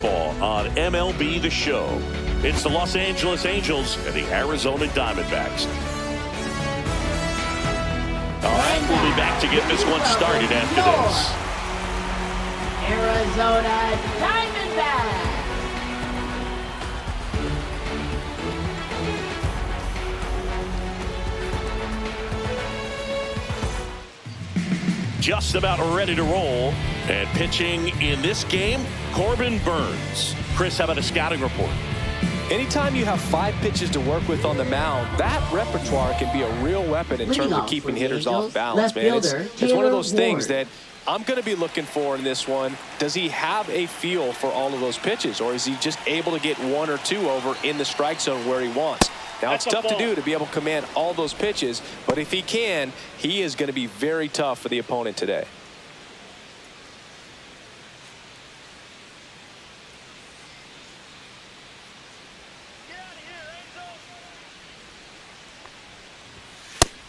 Ball on MLB The Show. It's the Los Angeles Angels and the Arizona Diamondbacks. All right, we'll be back to get this one started after this. Arizona Diamondbacks. Just about ready to roll. And pitching in this game, Corbin Burnes. Chris, how about a scouting report? Anytime you have 5 pitches to work with on the mound, that repertoire can be a real weapon in terms of keeping hitters off balance, man. It's one of those things that I'm going to be looking for in this one. Does he have a feel for all of those pitches, or is he just able to get 1 or 2 over in the strike zone where he wants? Now, it's tough to do to be able to command all those pitches, but if he can, he is going to be very tough for the opponent today.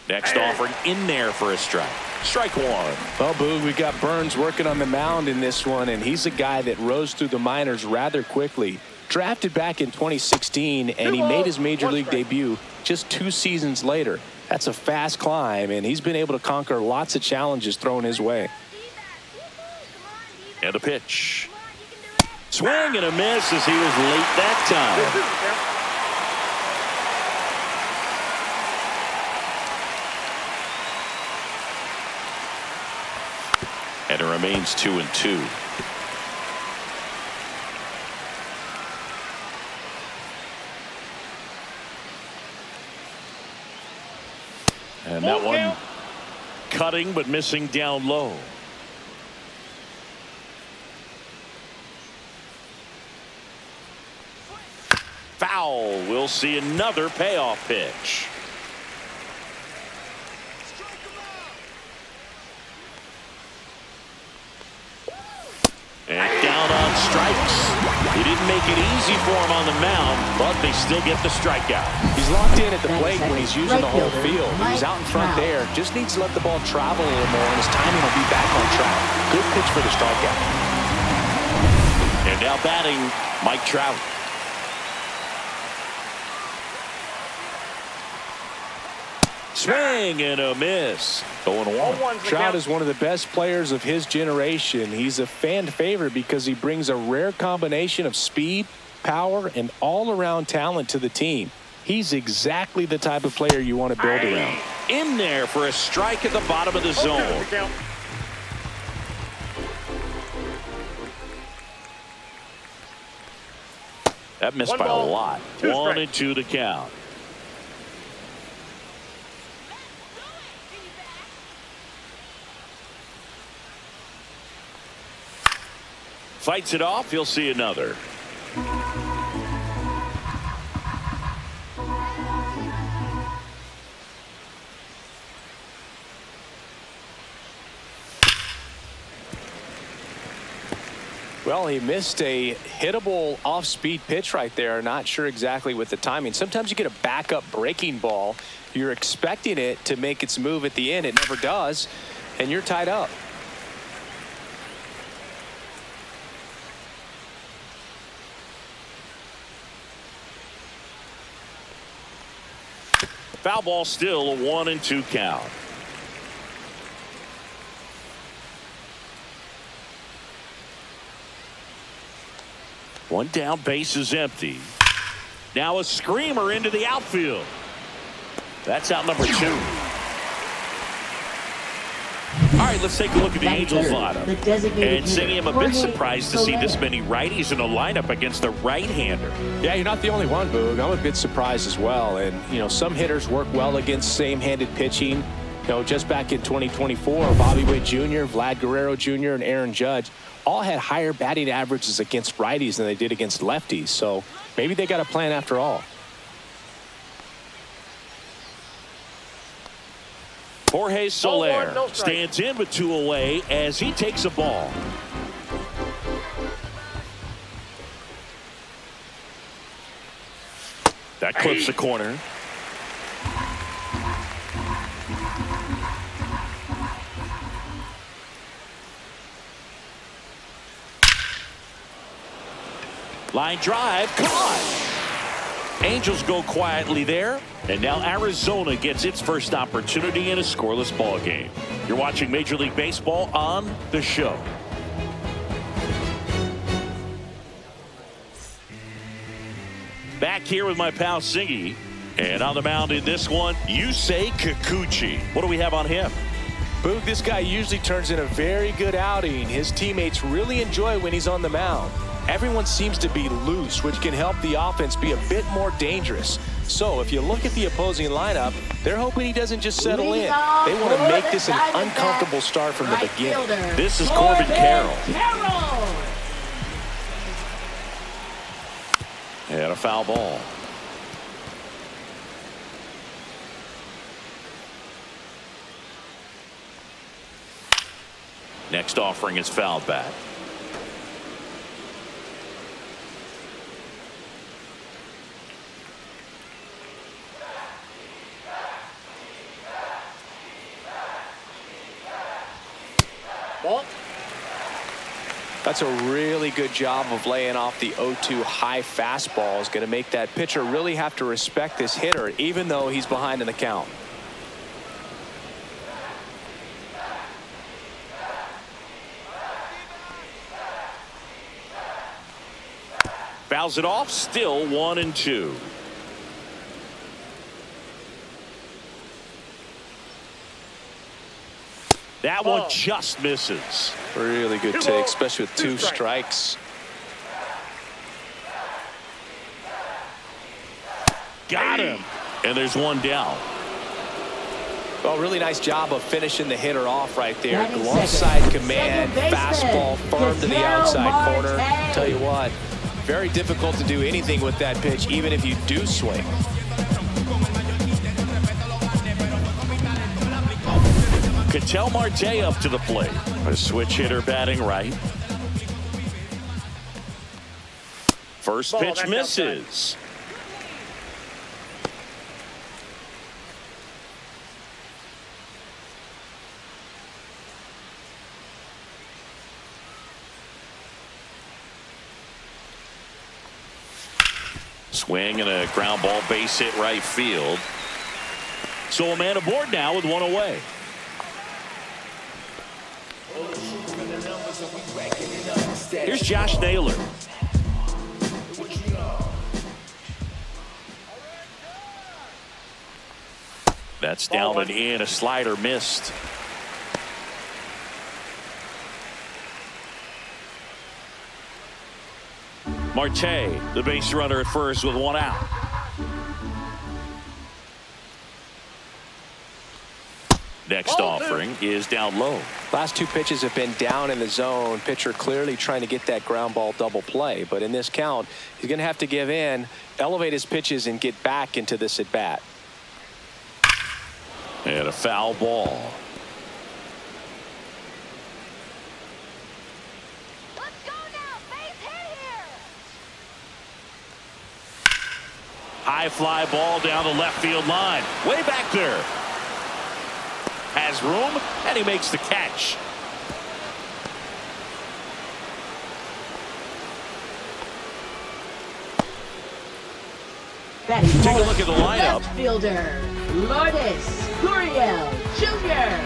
Next offering in there for a strike. Strike one. Well, Boog, we got Burnes working on the mound in this one, and he's a guy that rose through the minors rather quickly. Drafted back in 2016, and he made his major league debut just 2 seasons later. That's a fast climb, and he's been able to conquer lots of challenges thrown his way. And a pitch. Swing and a miss as he was late that time. And it remains 2-2. And that one cutting but missing down low. Foul. We'll see another payoff pitch. And down on strikes. He didn't make it easy for him on the mound, but they still get the strikeout. He's locked in at the plate when he's using the whole field. He's out in front there. Just needs to let the ball travel a little more, and his timing will be back on track. Good pitch for the strikeout. And now batting, Mike Trout. Swing and a miss. 0-1. Trout is one of the best players of his generation. He's a fan favorite because he brings a rare combination of speed, power, and all-around talent to the team. He's exactly the type of player you want to build around. In there for a strike at the bottom of the zone. That missed by a lot. 1-2 to count. Fights it off. He'll see another. Well, he missed a hittable off-speed pitch right there. Not sure exactly with the timing. Sometimes you get a backup breaking ball. You're expecting it to make its move at the end. It never does, and you're tied up. Foul ball, still a 1-2 count. One down, base is empty. Now a screamer into the outfield. That's out number 2. All right, let's take a look at the Angels lineup. And Singy, I'm a bit surprised to see this many righties in a lineup against a right-hander. Yeah, you're not the only one, Boog. I'm a bit surprised as well. And, you know, some hitters work well against same-handed pitching. You know, just back in 2024, Bobby Witt Jr., Vlad Guerrero Jr., and Aaron Judge all had higher batting averages against righties than they did against lefties. So maybe they got a plan after all. Jorge Soler stands in with 2 away as he takes a ball. That clips the corner. Line drive, caught. Angels go quietly there. And now Arizona gets its first opportunity in a scoreless ball game. You're watching Major League Baseball on The Show. Back here with my pal Singy. And on the mound in this one, Yusei Kikuchi. What do we have on him? Boog, this guy usually turns in a very good outing. His teammates really enjoy when he's on the mound. Everyone seems to be loose, which can help the offense be a bit more dangerous. So if you look at the opposing lineup, they're hoping he doesn't just settle in. They want to make this an uncomfortable start from the beginning. This is Corbin Carroll. And a foul ball. Next offering is fouled back. That's a really good job of laying off the 0-2 high fastball. Is going to make that pitcher really have to respect this hitter, even though he's behind in the count. Fouls it off, still 1-2. That one just misses. Really good take, especially with 2 strikes. Got him. And there's 1 down. Well, really nice job of finishing the hitter off right there. Glove side command, fastball firm to the outside corner. Tell you what, very difficult to do anything with that pitch, even if you do swing. Ketel Marte up to the plate. A switch hitter batting right. First pitch misses. Swing and a ground ball, base hit right field. So a man aboard now with 1 away. Here's Josh Naylor. That's down and in. A slider missed. Marte, the base runner at first with 1 out. Next offering is down low. Last 2 pitches have been down in the zone. Pitcher clearly trying to get that ground ball double play. But in this count, he's going to have to give in, elevate his pitches, and get back into this at bat. And a foul ball. Let's go now. Base hit here. High fly ball down the left field line. Way back there. Has room, and he makes the catch. Take a look at the lineup. Left fielder, Lourdes Gurriel Jr.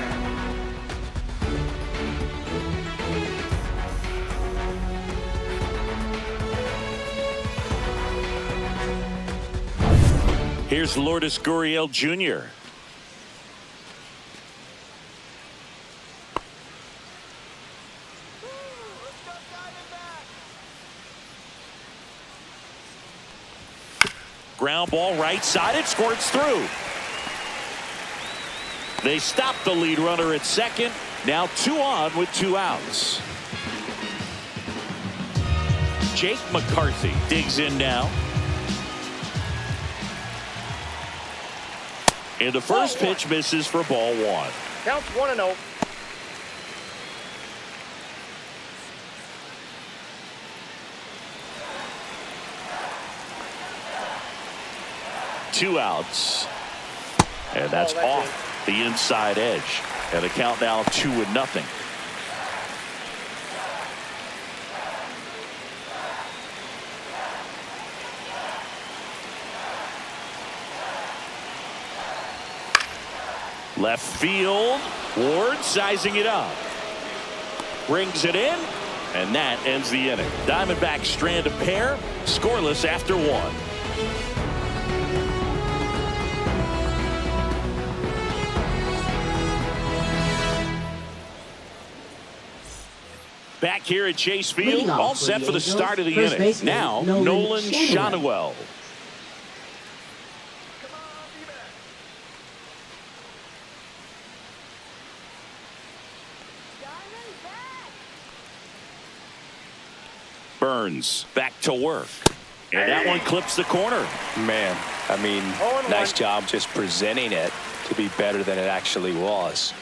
Here's Lourdes Gurriel Jr. Ground ball right side. It squirts through. They stop the lead runner at second. Now 2 on with 2 outs. Jake McCarthy digs in now. And the first pitch misses for ball 1. Counts 1-0. Two outs. And that's off the inside edge. And the count now 2-0. Left field. Ward sizing it up. Brings it in. And that ends the inning. Diamondbacks strand a pair. Scoreless after one. Back here at Chase Field, all set for the start of the inning. Now, Nolan Shanuel. Burns back to work. And that one clips the corner. Man, I mean, nice job just presenting it to be better than it actually was.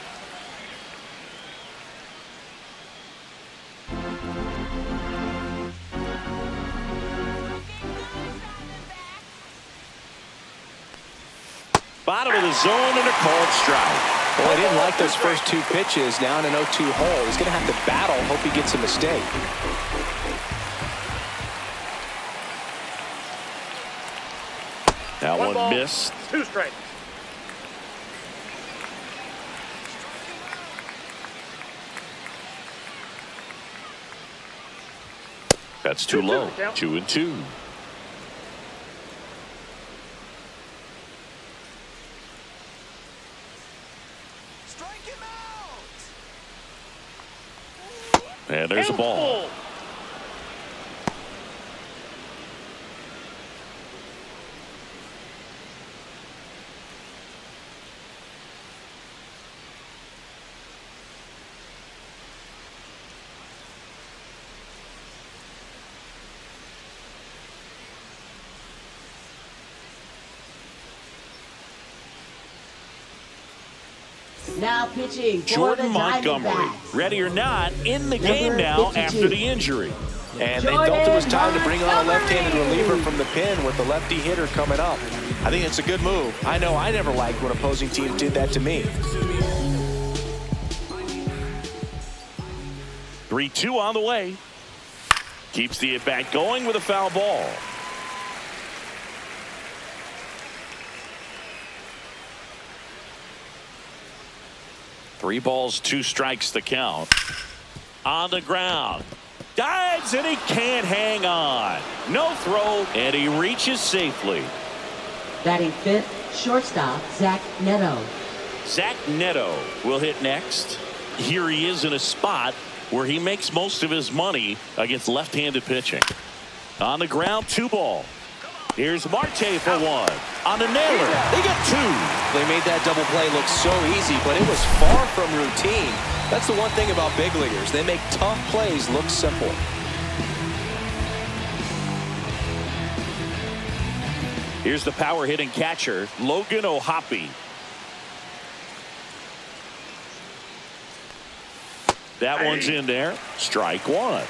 Bottom of the zone and a called strike. Well, I didn't like those first two pitches. Now in an 0-2 hole. He's going to have to battle. Hope he gets a mistake. That one missed. 2 strikes. That's too low. 2-2. And there's a ball. Now pitching for Jordan the Montgomery, Diamondbacks. ready or not, in the game now 52. after the injury. And they felt it was time to bring on a left-handed reliever from the pen with the lefty hitter coming up. I think it's a good move. I know I never liked when opposing teams did that to me. 3-2 on the way. Keeps the at-bat going with a foul ball. Three balls, 2 strikes the count. On the ground. Dives and he can't hang on. No throw and he reaches safely. Batting fifth, shortstop Zach Neto. Zach Neto will hit next. Here he is in a spot where he makes most of his money against left-handed pitching. On the ground, 2 ball. Here's Marte for 1. On the nailer, they got 2. They made that double play look so easy, but it was far from routine. That's the one thing about big leaguers. They make tough plays look simple. Here's the power hitting catcher, Logan O'Hoppe. That one's in there. Strike 1.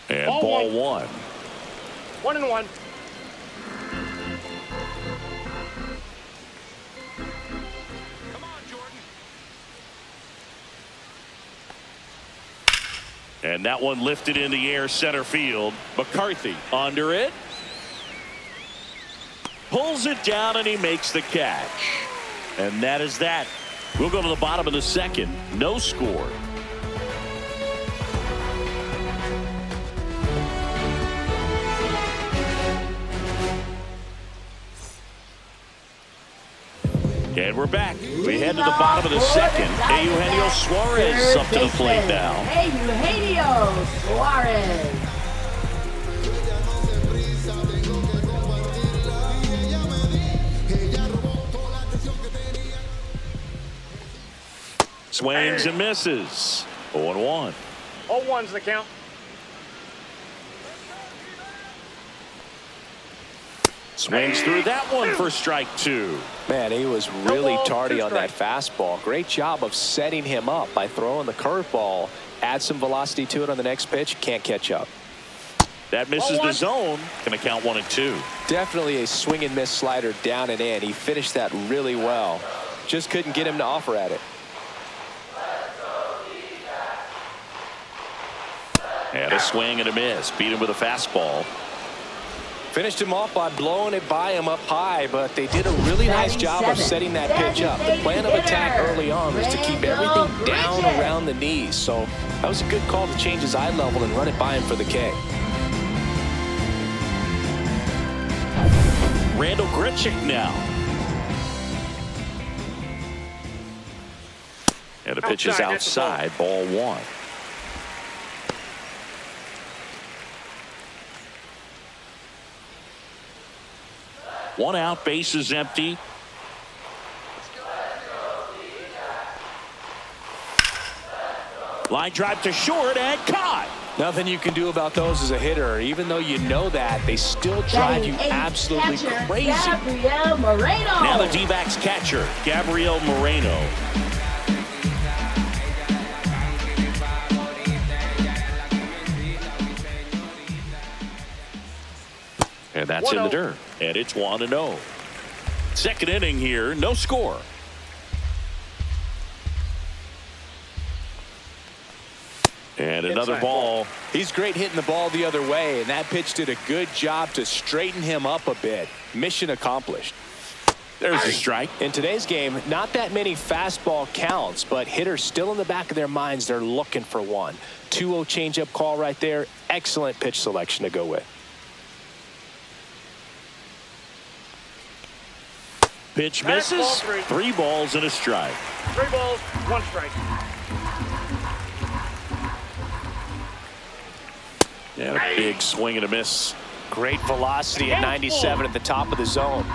And ball 1. 1-1. And that one lifted in the air center field. McCarthy under it. Pulls it down and he makes the catch. And that is that. We'll go to the bottom of the second. No score. And we're back. We head to the bottom of the second. Eugenio Suarez up to the plate now. Eugenio Suarez. Swings and misses. 0-1. 0-1's the count. Swings through that one for strike 2. Man, he was really tardy on that fastball. Great job of setting him up by throwing the curveball. Add some velocity to it on the next pitch. Can't catch up. That misses the zone. Going to count 1-2. Definitely a swing and miss slider down and in. He finished that really well. just couldn't get him to offer at it. And a swing and a miss. Beat him with a fastball. Finished him off by blowing it by him up high, but they did a really nice job of setting that pitch up. The plan of attack early on was to keep everything down around the knees. So that was a good call to change his eye level and run it by him for the K. Randall Grichuk now. And the pitch is outside. Ball 1. One out, base is empty. Line drive to short and caught. Nothing you can do about those as a hitter. Even though you know that, they still drive you absolutely crazy. Gabriel Moreno. Now the D-backs catcher, Gabriel Moreno. And that's in the dirt. And it's 1-0. Second inning here, no score. And another ball. He's great hitting the ball the other way, and that pitch did a good job to straighten him up a bit. Mission accomplished. There's a strike. In today's game, not that many fastball counts, but hitters still in the back of their minds, they're looking for one. 2-0 changeup call right there. Excellent pitch selection to go with. Pitch misses. 3 balls and a strike. 3 balls, 1 strike. And a big swing and a miss. Great velocity at 97 at the top of the zone.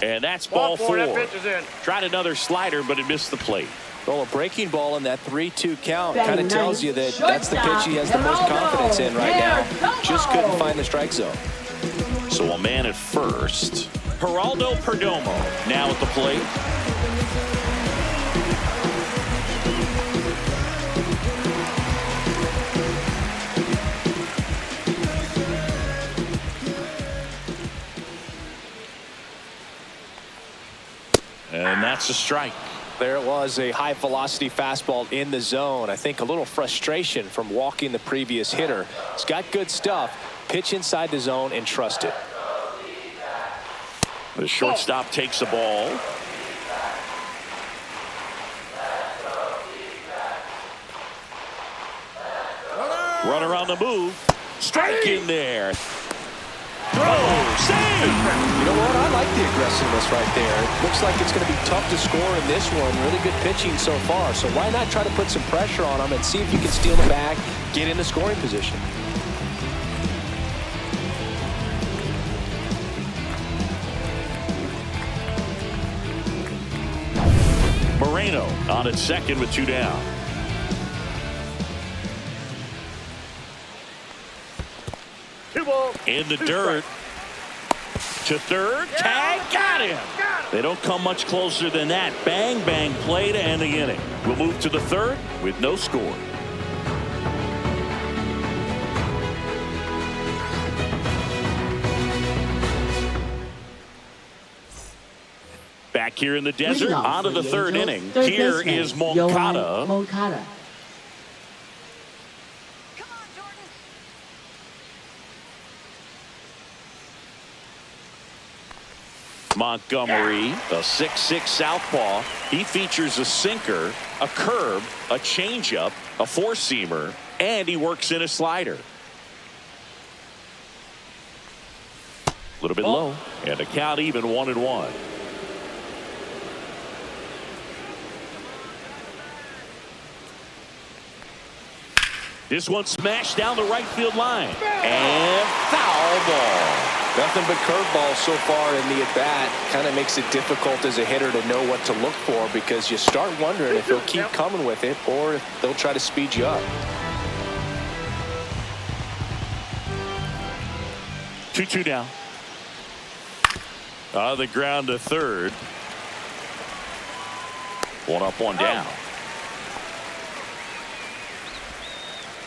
And that's ball 4. That pitch is in. Tried another slider, but it missed the plate. Well, a breaking ball in that 3-2 count kind of tells you that that's the pitch he has the most confidence in right now. Just couldn't find the strike zone. So a man at first. Geraldo Perdomo now at the plate. And that's a strike. There it was, a high velocity fastball in the zone. I think a little frustration from walking the previous hitter. He's got good stuff. Pitch inside the zone and trust it. The shortstop takes the ball. Runner on the move. Strike in there. Throw. Save. You know what? I like the aggressiveness right there. It looks like it's going to be tough to score in this one. Really good pitching so far. So why not try to put some pressure on him and see if you can steal the bag, get in the scoring position. Moreno on at second with 2 down. In the dirt. To third. Tag. Got him. They don't come much closer than that. Bang, bang play to end the inning. We'll move to the third with no score. Back here in the desert, on to the third inning. Here is Moncada. Montgomery, the 6'6" southpaw. He features a sinker, a curve, a changeup, a four-seamer, and he works in a slider. A little bit low, and a count even 1-1. This one smashed down the right field line. And foul ball. Nothing but curveballs so far in the at-bat. Kind of makes it difficult as a hitter to know what to look for because you start wondering if he'll keep coming with it or if they'll try to speed you up. 2-2 down. On the ground to third. 1 up, 1 down.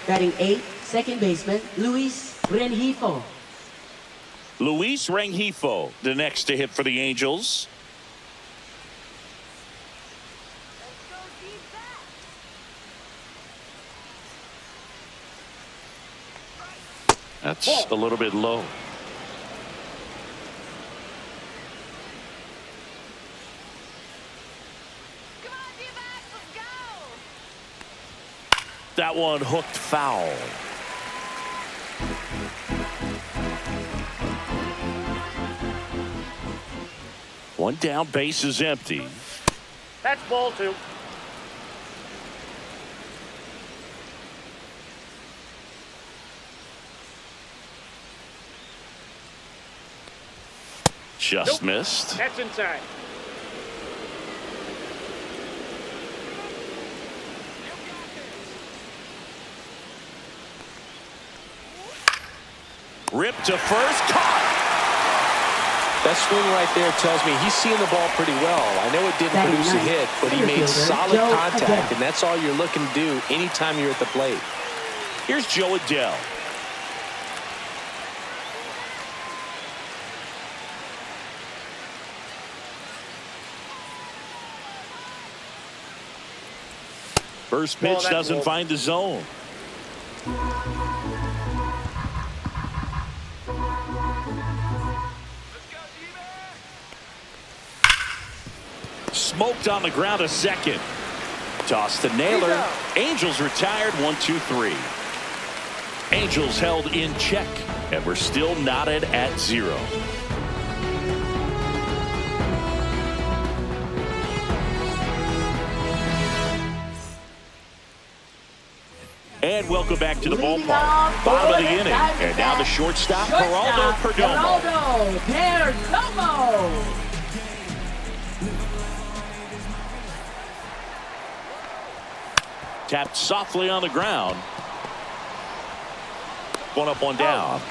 Batting 8th, second baseman, Luis Rengifo. Luis Rengifo, the next to hit for the Angels. That's a little bit low. That one hooked foul. One down, base is empty. That's ball 2. Just missed. That's inside. Ripped to first, caught. That swing right there tells me he's seeing the ball pretty well. I know it didn't produce a hit, but he made solid contact, and that's all you're looking to do anytime you're at the plate. Here's Joe Adell. First pitch doesn't find the zone. Smoked on the ground a second. Toss to Naylor. Angels retired 1-2-3. Angels held in check, and we're still knotted at 0. And welcome back to the ballpark. Bottom of the inning. And now the shortstop, Geraldo Perdomo. Tapped softly on the ground. One up, one down.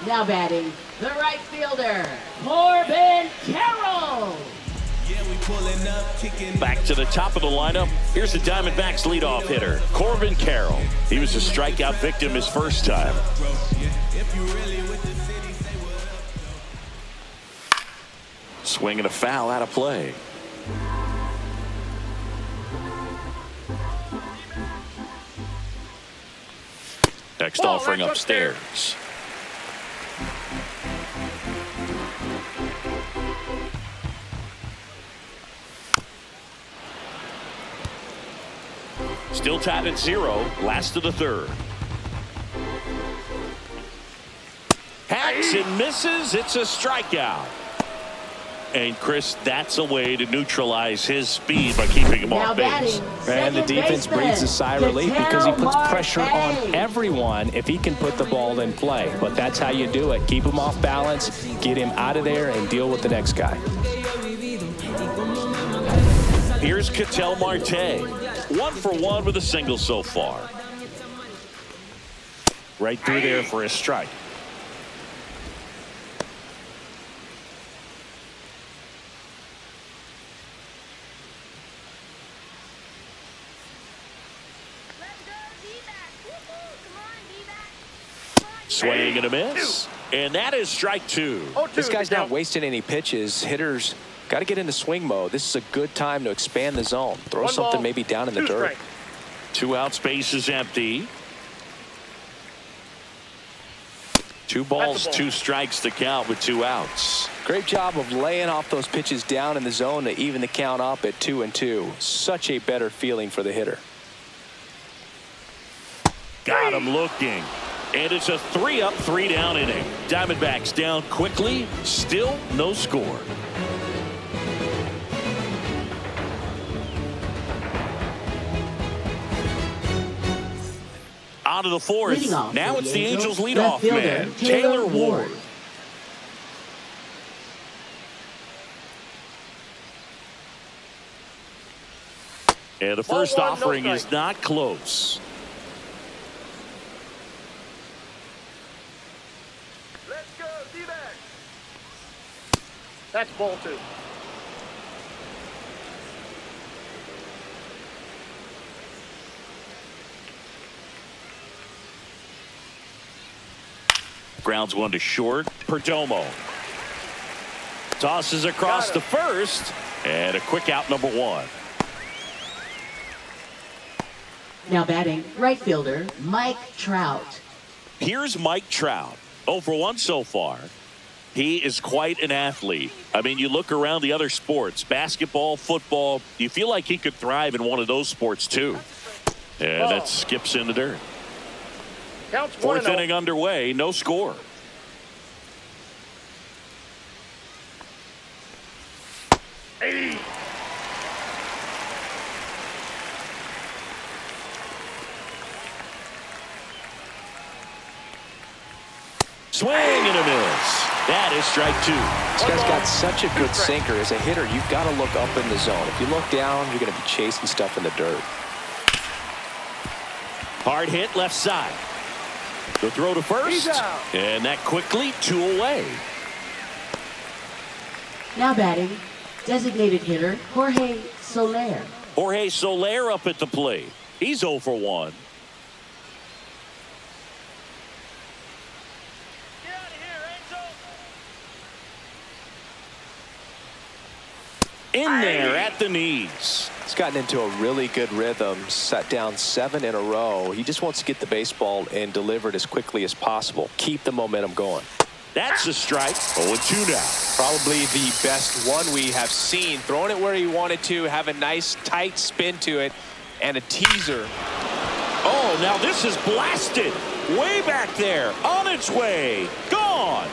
Now batting, the right fielder, Corbin Carroll. Back to the top of the lineup. Here's the Diamondbacks leadoff hitter, Corbin Carroll. He was a strikeout victim his first time. Swing and a foul out of play. Next offering upstairs. Still tied at 0. Last of the third. Hacks and misses. It's a strikeout. And Chris, that's a way to neutralize his speed by keeping him off base. And the defense breathes a sigh of relief because he puts pressure on everyone if he can put the ball in play. But that's how you do it. Keep him off balance, get him out of there, and deal with the next guy. Here's Ketel Marte. 1 for 1 with a single so far. Right through there for a strike. Swing and a miss. And that is strike 2. This guy's not wasting any pitches. Hitters got to get into swing mode. This is a good time to expand the zone. Throw something maybe down in the dirt. 2 out, space is empty. 2 balls, 2 strikes to count with 2 outs. Great job of laying off those pitches down in the zone to even the count up at 2-2. Such a better feeling for the hitter. Got him looking. And it's a 3-up, 3-down inning. Diamondbacks down quickly. Still no score. On to the fourth. Now it's the Angels leadoff man, Taylor Ward. And the first offering is not close. Let's go, D-back. That's ball 2. Grounds one to short. Perdomo tosses across the first, and a quick out, number one. Now batting, right fielder, Mike Trout. Here's Mike Trout. 0 for 1 so far. He is quite an athlete. I mean, you look around the other sports, basketball, football, you feel like he could thrive in one of those sports too. And that skips in the dirt. Fourth inning underway, no score. Swing and a miss. That is strike two. This guy's got such a good sinker. As a hitter, you've got to look up in the zone. If you look down, you're going to be chasing stuff in the dirt. Hard hit left side. The throw to first. And that quickly 2 away. Now batting, designated hitter, Jorge Soler. Jorge Soler up at the plate. He's 0 for 1. In there at the knees. He's gotten into a really good rhythm, set down 7 in a row. He just wants to get the baseball and deliver it as quickly as possible. Keep the momentum going. That's a strike. 0-2 now. Probably the best one we have seen. Throwing it where he wanted to, have a nice tight spin to it, and a teaser. Oh, now this is blasted. Way back there. On its way. Gone.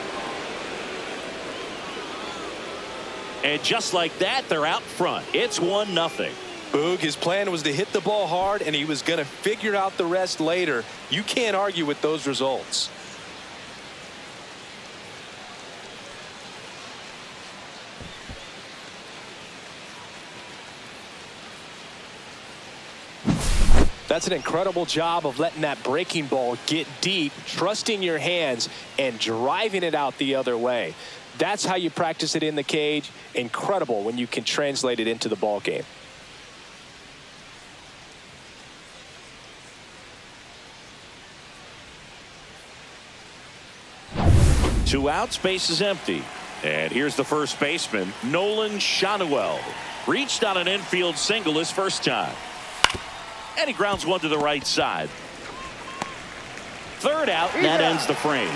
And just like that, they're out front. It's 1-0. Boog, his plan was to hit the ball hard, and he was going to figure out the rest later. You can't argue with those results. That's an incredible job of letting that breaking ball get deep, trusting your hands, and driving it out the other way. That's how you practice it in the cage. Incredible when you can translate it into the ball game. Two outs, base is empty. And here's the first baseman, Nolan Schanuel. Reached on an infield single his first time. And he grounds one to the right side. Third out, and that ends the frame.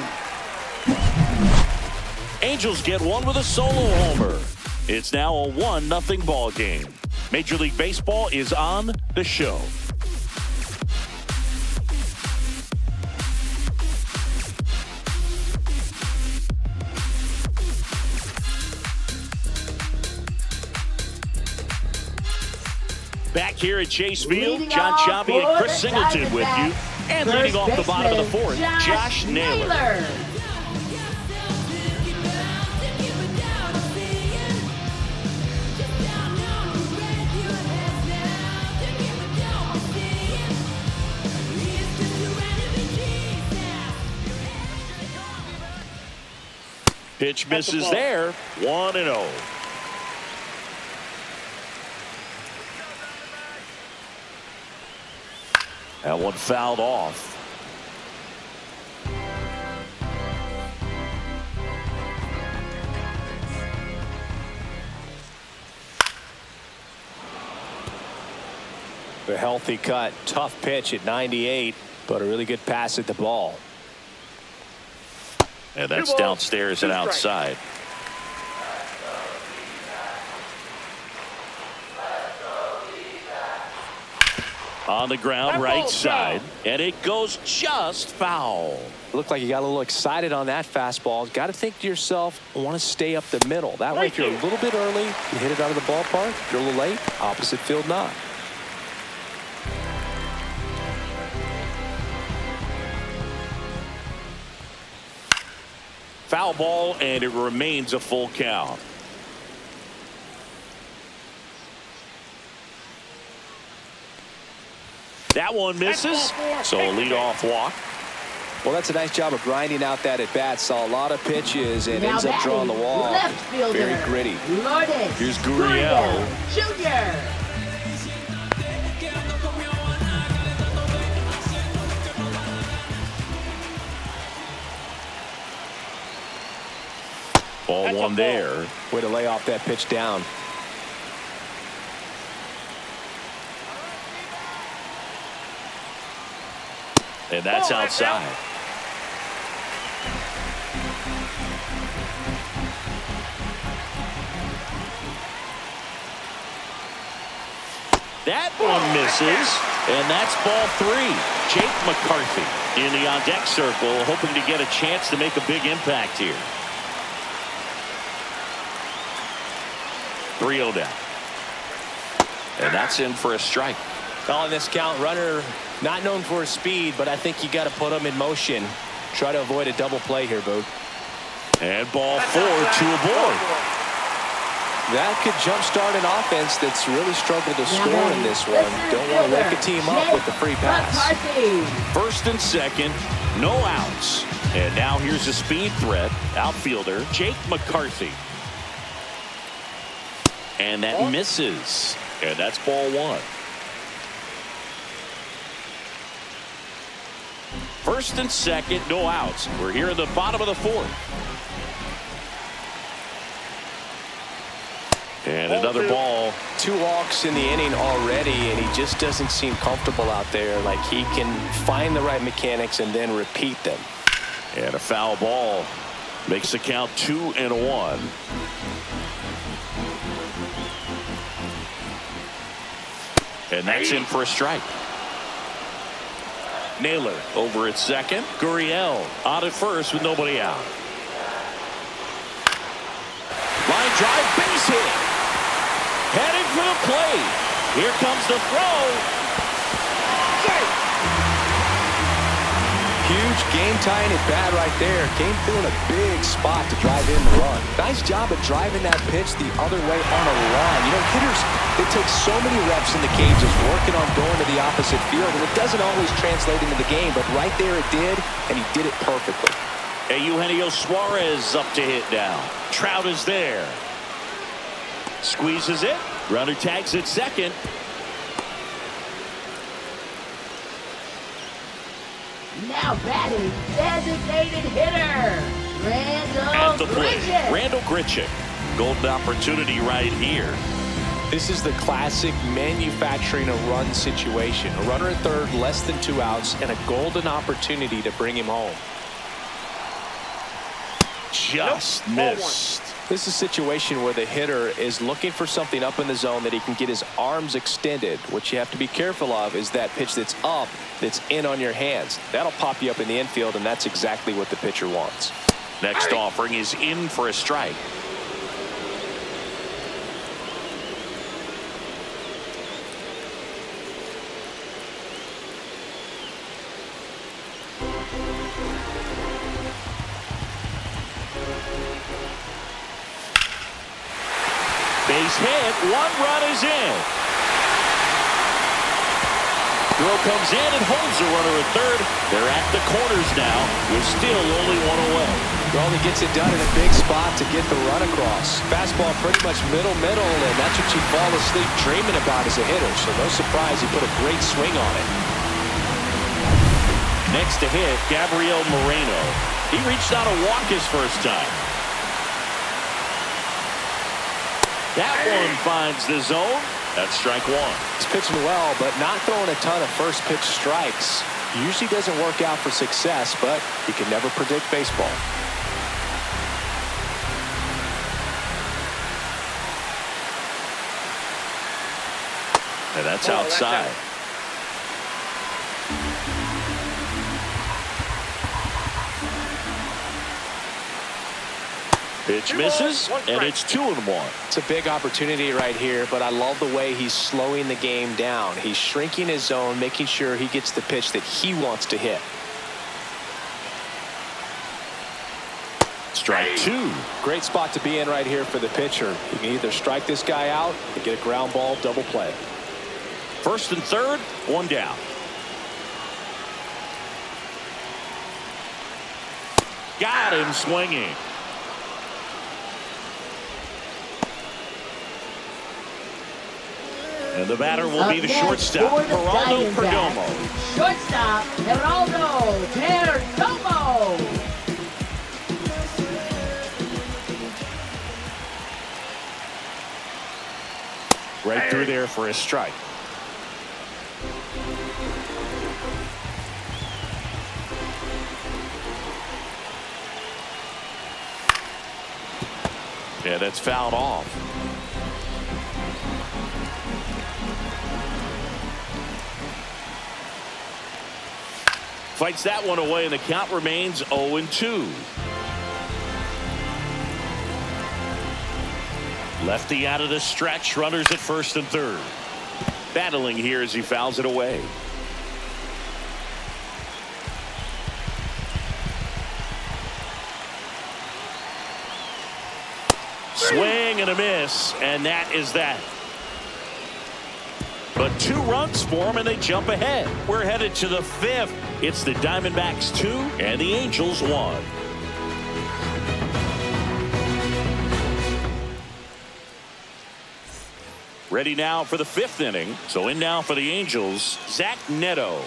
Angels get one with a solo homer. It's now a 1-0 ball game. Major League Baseball is on the show. Back here at Chase Field, John Chambi and Chris Singleton with you. And leading off the bottom of the fourth, Josh Naylor. Pitch misses there, 1-0. That one fouled off. A healthy cut, tough pitch at 98, but a really good pass at the ball. And that's downstairs and outside. On the ground, right side, and it goes just foul. Looked like you got a little excited on that fastball. Got to think to yourself, I want to stay up the middle. That way, if you're a little bit early, you hit it out of the ballpark. If you're a little late, opposite field not. Foul ball, and it remains a full count. That one misses, so a leadoff walk. Well, that's a nice job of grinding out that at bat. Saw a lot of pitches and ends up drawing the wall. Left fielder, very gritty. Lourdes Here's Gurriel Jr. Ball one there. Way to lay off that pitch down. And that's outside. That one misses, and that's ball 3. Jake McCarthy in the on-deck circle, hoping to get a chance to make a big impact here. 3-0 down. And that's in for a strike. Calling this count. Runner not known for his speed, but I think you got to put him in motion. Try to avoid a double play here, Boog. And ball 4, 2 aboard. That could jumpstart an offense that's really struggled to score in this one. Don't want to wake a team up with the free pass. First and second, no outs. And now here's a speed threat. Outfielder Jake McCarthy. And that misses. And that's ball 1. First and second, no outs. We're here in the bottom of the 4th. And another ball. 2 walks in the inning already, and he just doesn't seem comfortable out there. Like he can find the right mechanics and then repeat them. And a foul ball makes the count 2-1. And that's in for a strike. Naylor over at second. Gurriel out at first with nobody out. Line drive, base hit. Heading for the plate. Here comes the throw. Huge game-tying at bat right there. Came through in a big spot to drive in the run. Nice job of driving that pitch the other way on a run. You know, hitters, they take so many reps in the cages working on going to the opposite field, and it doesn't always translate into the game, but right there it did, and he did it perfectly. Eugenio Suarez up to hit now. Trout is there. Squeezes it. Runner tags at second. Now batting, designated hitter, At the plate, Randall Grichuk. Golden opportunity right here. This is the classic manufacturing a run situation. A runner at third, less than 2 outs, and a golden opportunity to bring him home. Just missed. This is a situation where the hitter is looking for something up in the zone that he can get his arms extended. What you have to be careful of is that pitch that's up, that's in on your hands. That'll pop you up in the infield, and that's exactly what the pitcher wants. Next offering is in for a strike. Base hit, 1 run is in. Throw comes in and holds the runner at third. They're at the corners now with still only 1 away. Well, he gets it done in a big spot to get the run across. Fastball pretty much middle, and that's what you fall asleep dreaming about as a hitter. So no surprise he put a great swing on it. Next to hit, Gabriel Moreno. He reached out to walk his first time. That one finds the zone. That's strike 1. He's pitching well, but not throwing a ton of first pitch strikes. Usually doesn't work out for success, but you can never predict baseball. And that's outside. Pitch misses, and it's 2-1. It's a big opportunity right here, but I love the way he's slowing the game down. He's shrinking his zone, making sure he gets the pitch that he wants to hit. Strike 2. Great spot to be in right here for the pitcher. You can either strike this guy out or get a ground ball double play. First and third, 1 down. Got him swinging. And the batter will be the shortstop, Geraldo Perdomo. Shortstop, Geraldo Perdomo. Right through there for a strike. Yeah, that's fouled off. Fights that one away, and the count remains 0-2. Lefty out of the stretch, runners at first and third. Battling here as he fouls it away. Swing and a miss, and that is that. But 2 runs for them, and they jump ahead. We're headed to the 5th. It's the Diamondbacks 2 and the Angels 1. Ready now for the 5th inning. So in now for the Angels, Zach Neto.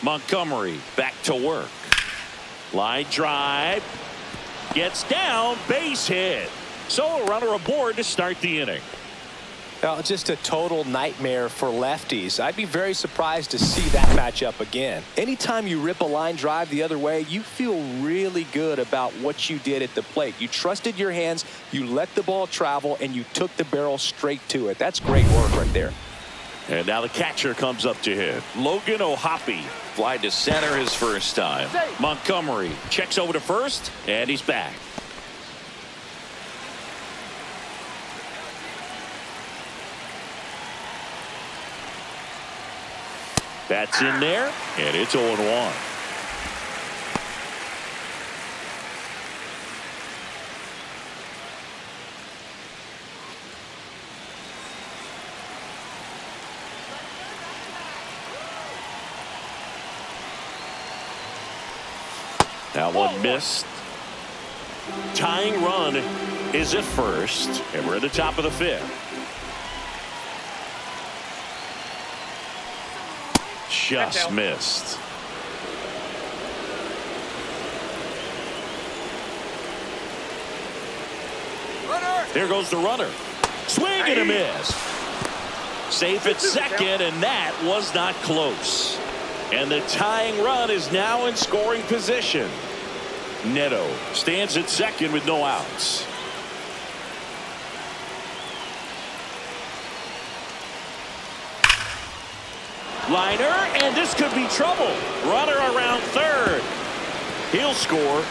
Montgomery back to work. Line drive. Gets down, base hit. So a runner aboard to start the inning. Just a total nightmare for lefties. I'd be very surprised to see that matchup again. Anytime you rip a line drive the other way, you feel really good about what you did at the plate. You trusted your hands, you let the ball travel, and you took the barrel straight to it. That's great work right there. And now the catcher comes up to hit. Logan O'Hoppe fly to center his first time. Montgomery checks over to first, and he's back. That's in there, and it's 0-1. That one missed. Tying run is at first, and we're at the top of the 5th. Just missed. There goes the runner. Swing and a miss. Safe at second, and that was not close. And the tying run is now in scoring position. Neto stands at second with no outs. Liner, and this could be trouble. Runner around third. He'll score.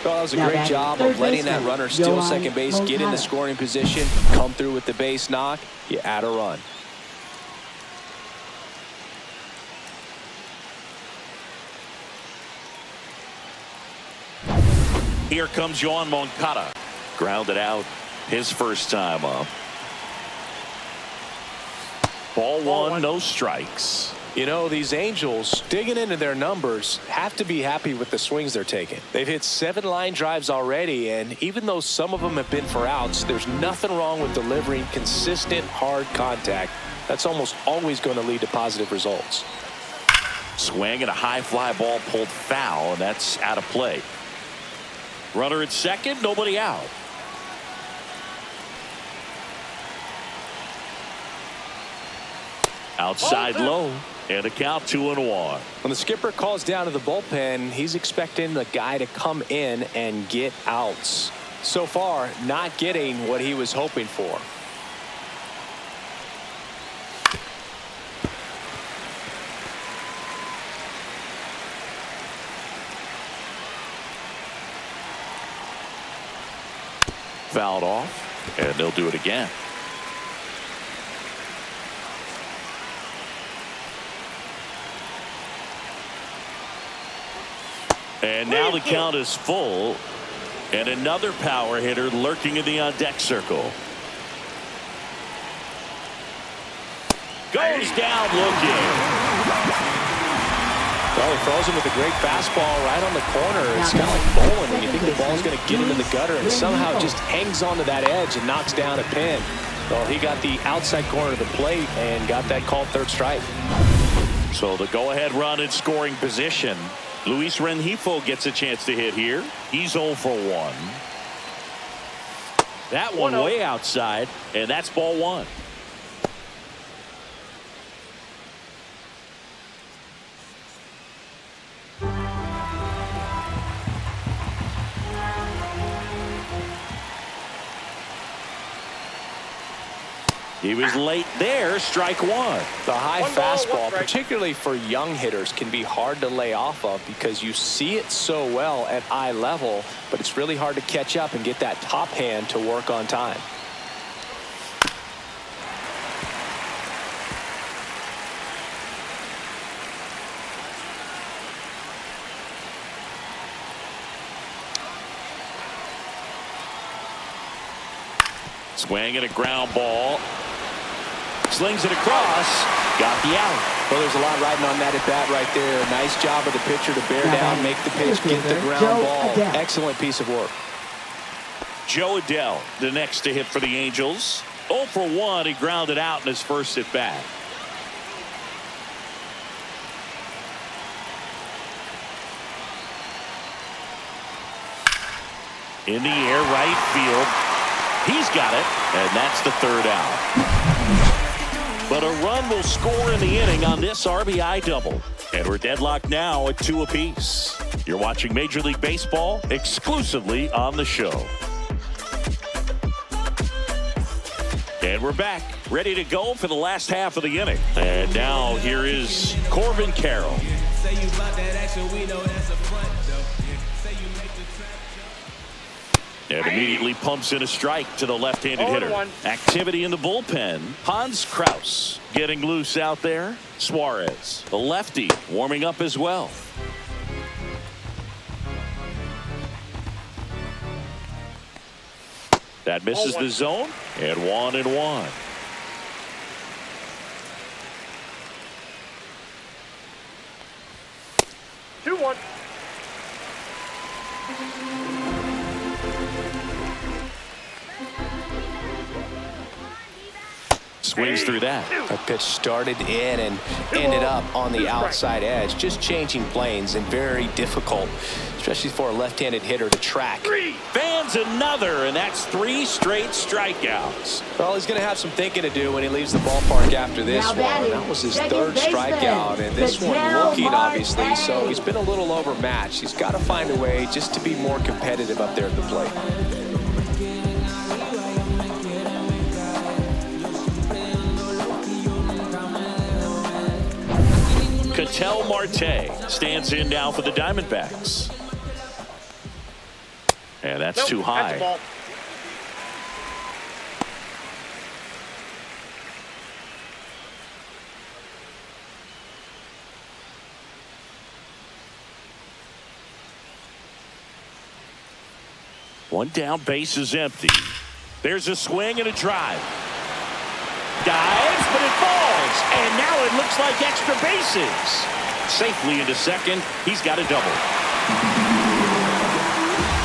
Well, that was a great job of letting that runner steal second base, get into scoring position, come through with the base knock. You add a run. Here comes Yoan Moncada. Grounded out his first time up. Ball one, no strikes. You know, these Angels, digging into their numbers, have to be happy with the swings they're taking. They've hit 7 line drives already, and even though some of them have been for outs, there's nothing wrong with delivering consistent, hard contact. That's almost always going to lead to positive results. Swing and a high fly ball pulled foul, and that's out of play. Runner at second, nobody out. Outside low, and a count 2-1. When the skipper calls down to the bullpen, he's expecting the guy to come in and get outs. So far, not getting what he was hoping for. Fouled off, and they'll do it again. And now the count is full, and another power hitter lurking in the on-deck circle. Goes down looking. Well, he throws him with a great fastball right on the corner. It's kind of like bowling when you think the ball's going to get into the gutter and somehow just hangs onto that edge and knocks down a pin. Well, he got the outside corner of the plate and got that called third strike. So the go-ahead run in scoring position. Luis Rengifo gets a chance to hit here. He's 0 for 1. That one way outside, and that's ball 1. He was late there. Strike 1. The high fastball, particularly for young hitters, can be hard to lay off of because you see it so well at eye level, but it's really hard to catch up and get that top hand to work on time. Swing and a ground ball. Slings it across. Got the out. Well, there's a lot riding on that at bat right there. Nice job of the pitcher to bear down, make the pitch, get the ground ball. Excellent piece of work. Joe Adell, the next to hit for the Angels. 0 for 1. He grounded out in his first at bat. In the air, right field. He's got it, and that's the third out. But a run will score in the inning on this RBI double. And we're deadlocked now at 2 apiece. You're watching Major League Baseball exclusively on the show. And we're back, ready to go for the last half of the inning. And now here is Corbin Carroll. And immediately pumps in a strike to the left-handed hitter. Activity in the bullpen. Hans Kraus getting loose out there. Suarez, the lefty, warming up as well. That misses the zone. And 1-1. Swings through that. A pitch started in and ended up on the outside edge. Just changing planes and very difficult, especially for a left-handed hitter to track. Fans another, and that's 3 straight strikeouts. Well, he's going to have some thinking to do when he leaves the ballpark after this one. That was his third strikeout, and this one looking, obviously, so he's been a little overmatched. He's got to find a way just to be more competitive up there at the plate. Ketel Marte stands in now for the Diamondbacks. And that's too high. That's 1 down, base is empty. There's a swing and a drive. Dives, but it falls. And now it looks like extra bases. Safely into second. He's got a double.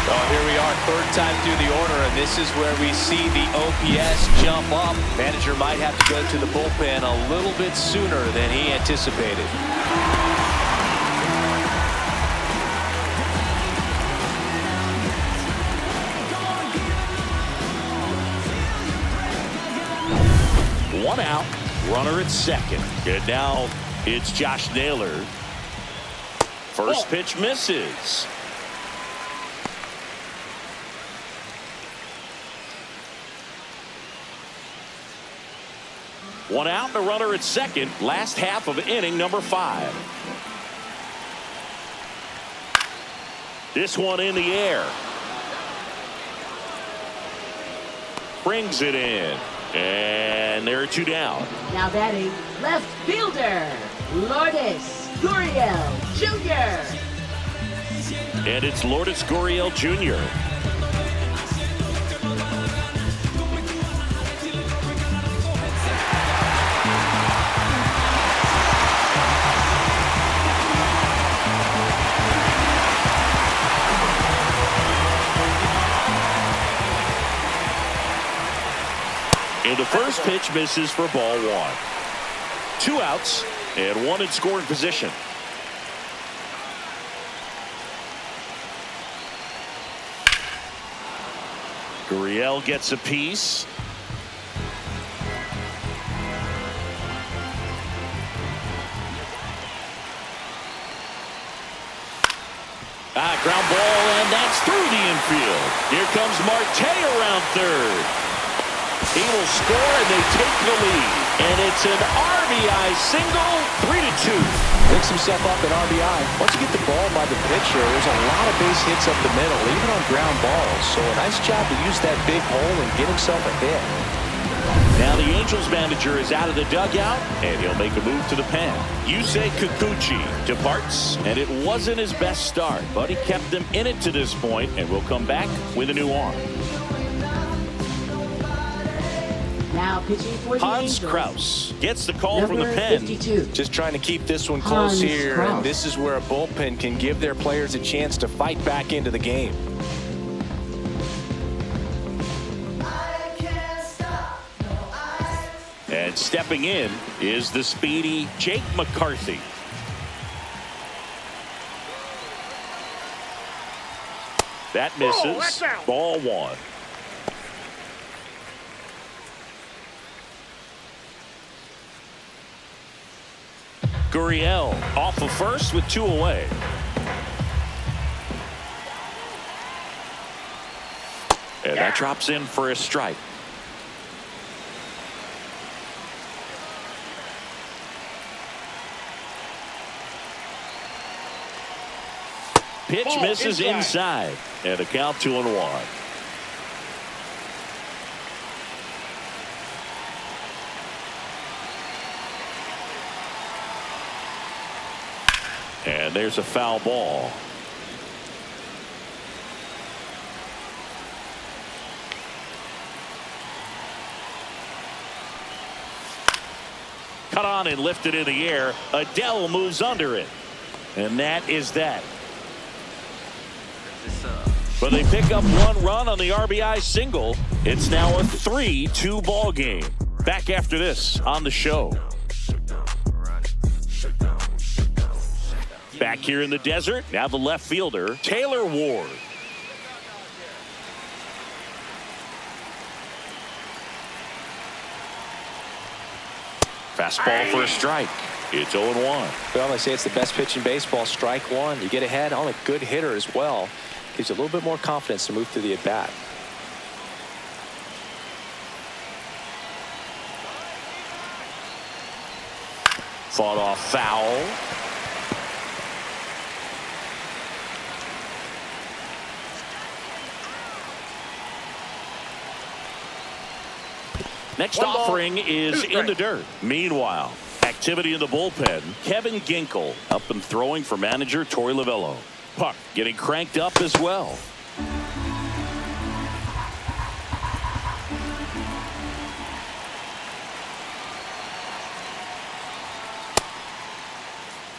Oh, here we are, third time through the order, and this is where we see the OPS jump up. Manager might have to go to the bullpen a little bit sooner than he anticipated. One out, runner at second. And now it's Josh Naylor. First pitch misses. One out and a runner at second. Last half of inning number 5. This one in the air. Brings it in. And there are 2 down. Now batting left fielder, Lourdes Gurriel Jr. And it's Lourdes Gurriel Jr. And the first pitch misses for ball 1. 2 outs. And one in scoring position. Gurriel gets a piece. Ground ball, and that's through the infield. Here comes Marte around third. He will score, and they take the lead. And it's an RBI single, 3-2. Picks himself up at RBI. Once you get the ball by the pitcher, there's a lot of base hits up the middle, even on ground balls. So a nice job to use that big hole and get himself a hit. Now the Angels manager is out of the dugout, and he'll make a move to the pen. Yusei Kikuchi departs, and it wasn't his best start, but he kept them in it to this point, and will come back with a new arm. Now pitching for the Hans Angels. Kraus gets the call Number from the pen. 52. Just trying to keep this one close Hans here, Kraus. and this is where a bullpen can give their players a chance to fight back into the game. And stepping in is the speedy Jake McCarthy. That misses. that's out. Ball one. Gurriel off of first with 2 away. And that drops in for a strike. Pitch Ball misses inside. And a count 2-1. And there's a foul ball. Cut on and lifted in the air. Adele moves under it. And that is that. But they pick up 1 run on the RBI single. It's now a 3-2 ball game. Back after this on the show. Back here in the desert, now the left fielder, Taylor Ward. Fastball for a strike. It's 0-1. Well, they say it's the best pitch in baseball. Strike one. You get ahead on a good hitter as well. Gives you a little bit more confidence to move through the at-bat. Fought off foul. Next One ball, offering is 2 in the strikes. dirt. Meanwhile, activity in the bullpen. Kevin Ginkel up and throwing for manager Torey Lovullo. Puck getting cranked up as well.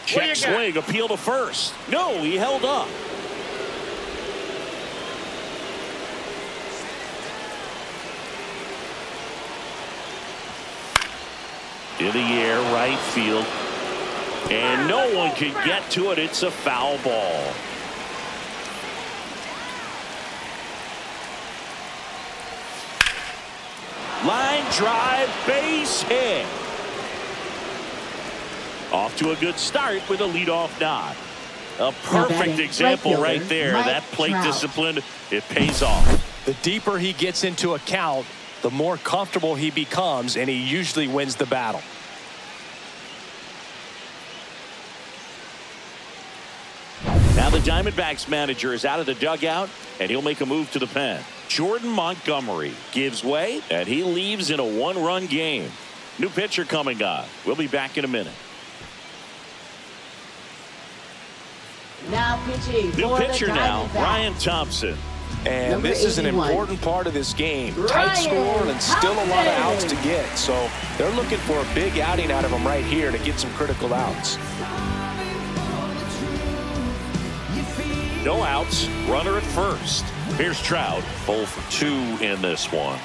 Check swing, appeal to first. No, he held up. In the air, right field. And no one can get to it. It's a foul ball. Line drive, base hit. Off to a good start with a leadoff nod. A perfect example right there. That plate discipline, it pays off. The deeper he gets into a count, the more comfortable he becomes, and he usually wins the battle. Now the Diamondbacks manager is out of the dugout, and he'll make a move to the pen. Jordan Montgomery gives way, and he leaves in a 1-run game. New pitcher coming on. We'll be back in a minute. Now pitching New for pitcher the now, Diamondbacks. Ryan Thompson. And Number this is an 81. important part of this game. Tight Ryan score and still a lot of outs to Thompson. get. So they're looking for a big outing out of him right here to get some critical outs. No outs, runner at first. Here's Trout, 0 for 2 in this one.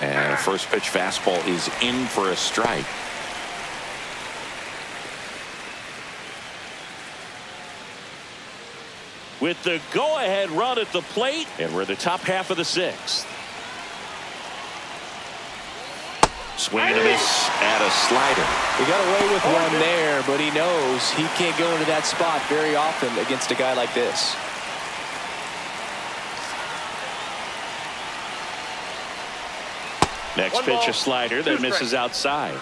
And first pitch fastball is in for a strike. with the go-ahead run at the plate, and we're in the top half of the sixth. Swing and a miss at a slider. He got away with one there, but he knows he can't go into that spot very often against a guy like this. Next pitch, a slider that misses outside.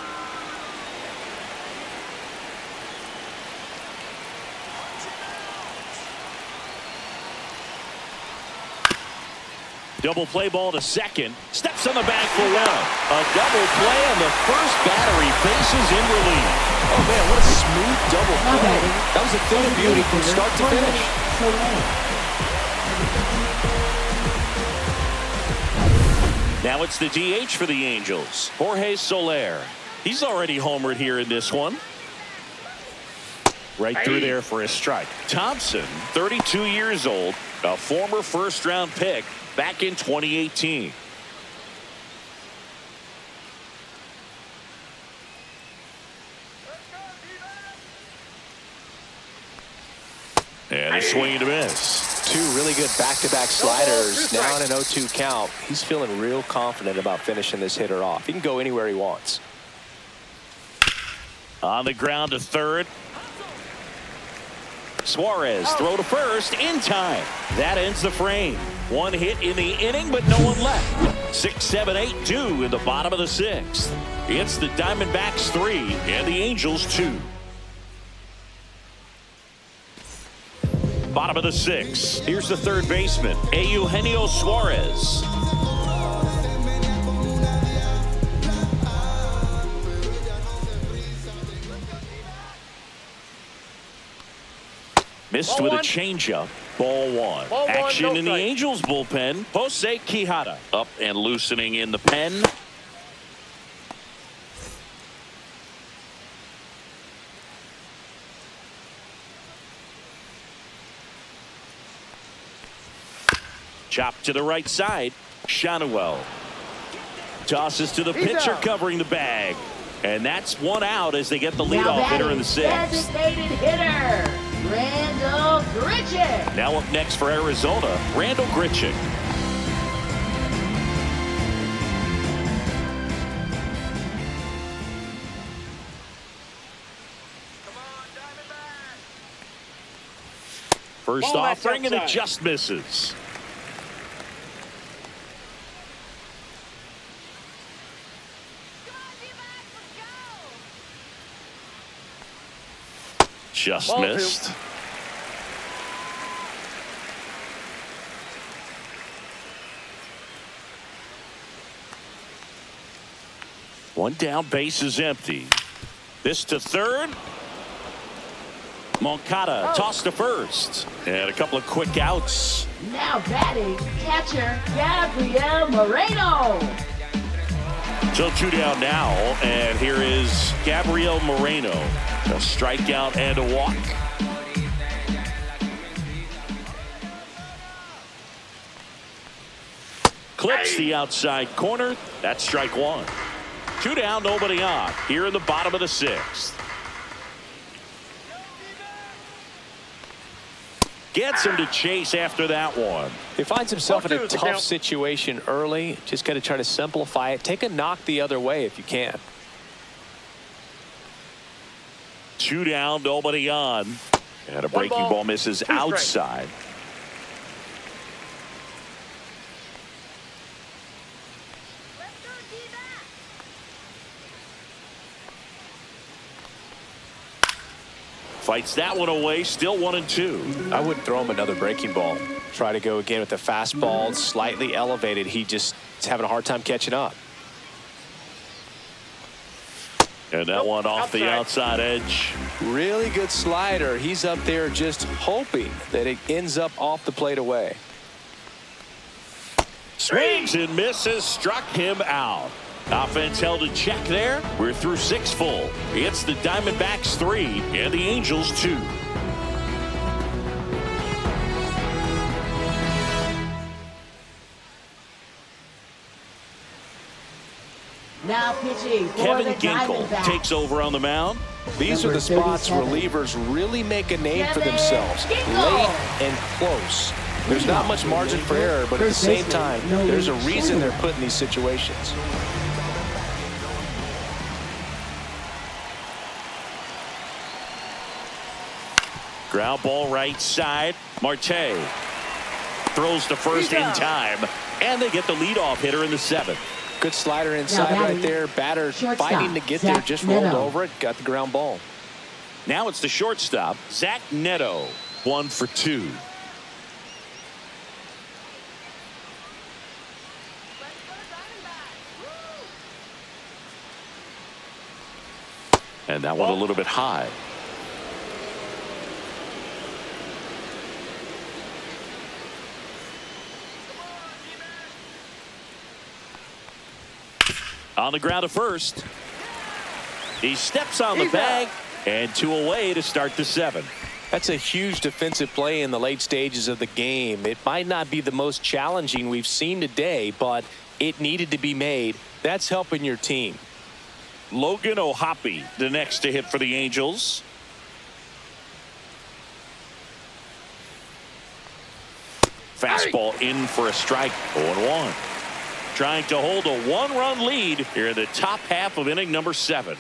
Double play ball to second. Steps on the bag for one. A double play on the first batter. Faces in relief. Oh, man, what a smooth double play. That was a thing of beauty from start to finish. Now it's the DH for the Angels, Jorge Soler. He's already homered here in this one. Right through there for a strike. Thompson, 32 years old, a former first-round pick back in 2018. And a swing and a miss. Two really good back-to-back sliders. Now in an 0-2 count. He's feeling real confident about finishing this hitter off. He can go anywhere he wants. On the ground to third. Suarez throw to first in time. That ends the frame. One hit in the inning, but no one left. 6, 7, 8 due in the bottom of the sixth. It's the Diamondbacks 3 and the Angels 2. Bottom of the sixth. Here's the third baseman, Eugenio Suarez. Missed with a changeup. Ball one. Action in the Angels bullpen. Jose Quijada up and loosening in the pen. Chop to the right side. Shanuel tosses to the pitcher covering the bag. And that's one out as they get the leadoff hitter in the sixth. Designated hitter, Randall Grichuk. Now up next for Arizona, Randall Grichuk. First offering and it just misses. Just missed. One down, base is empty. This to third. Moncada tossed to first. And a couple of quick outs. Now batting, catcher Gabriel Moreno. So two down now, and here is Gabriel Moreno. A strikeout and a walk. Clips the outside corner. That's strike one. Two down, nobody on. Here in the bottom of the sixth. Gets him to chase after that one. He finds himself in a tough situation early. Just got to try to simplify it. Take a knock the other way if you can. Two down, nobody on. And a breaking ball misses outside. Fights that one away, still 1-2. I wouldn't throw him another breaking ball. Try to go again with the fastball, slightly elevated. He just is having a hard time catching up. And that one off the outside edge. Really good slider. He's up there just hoping that it ends up off the plate away. Swings and misses, struck him out. Offense held in check there. We're through 6 full. It's the Diamondbacks 3 and the Angels 2. Now pitching for Kevin the Ginkel Diamondbacks. takes over on the mound. These are the spots relievers really make a name for themselves. Late and close. There's not much margin for error, but at the same time, there's a reason they're put in these situations. Ground ball right side. Marte throws to first in time, and they get the leadoff hitter in the 7th. Good slider inside right there. Batter fighting to get there, just rolled over it, got the ground ball. Now it's the shortstop, Zach Neto, 1 for 2. And that one a little bit high. On the ground to first. He steps on the bag, and 2 away to start the 7th. That's a huge defensive play in the late stages of the game. It might not be the most challenging we've seen today, but it needed to be made. That's helping your team. Logan O'Hoppe, the next to hit for the Angels. Fastball in for a strike, 0-1. Trying to hold a 1-run lead here in the top half of inning number 7.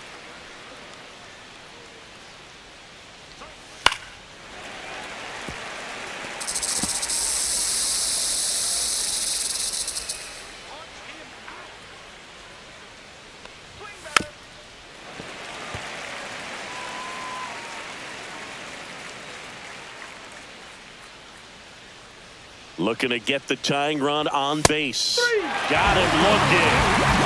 Looking to get the tying run on base. Got him looking.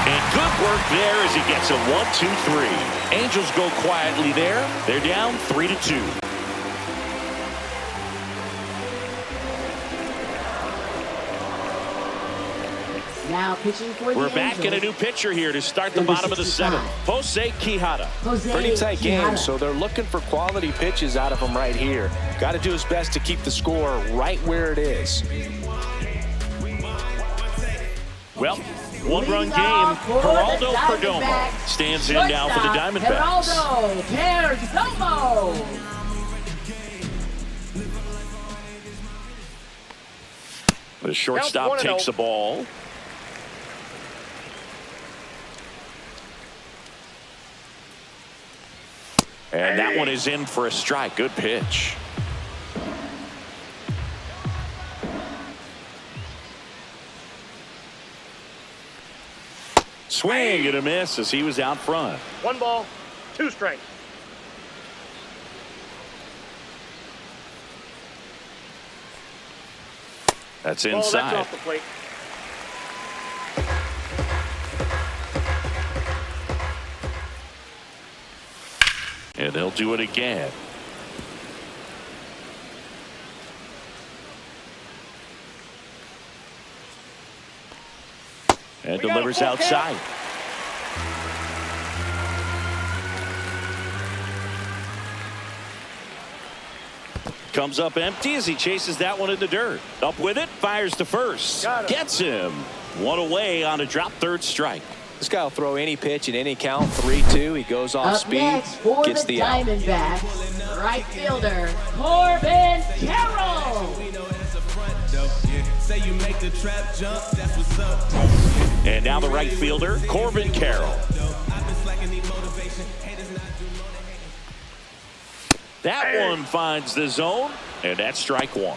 And good work there as he gets a 1-2-3. Angels go quietly there. They're down 3-2. Now pitching for the We're back in a new pitcher here to start the bottom of the 7th. Jose Quijada. Pretty tight game, so they're looking for quality pitches out of him right here. Got to do his best to keep the score right where it is. Well, 1-run game. Geraldo Perdomo stands in now for the Diamondbacks. Geraldo Perdomo. The shortstop takes the ball. And that one is in for a strike. Good pitch. Swing and a miss as he was out front. 1 ball, 2 strikes. That's inside. That's off the plate. And they'll do it again. And delivers outside. Comes up empty as he chases that one in the dirt. Up with it, fires to first. Gets him. 1 away on a drop third strike. This guy will throw any pitch at any count. 3-2. He goes off speed. Next for gets the out. Diamondbacks, right fielder Corbin Carroll. And now the right fielder, Corbin Carroll. That one finds the zone, and that's strike 1.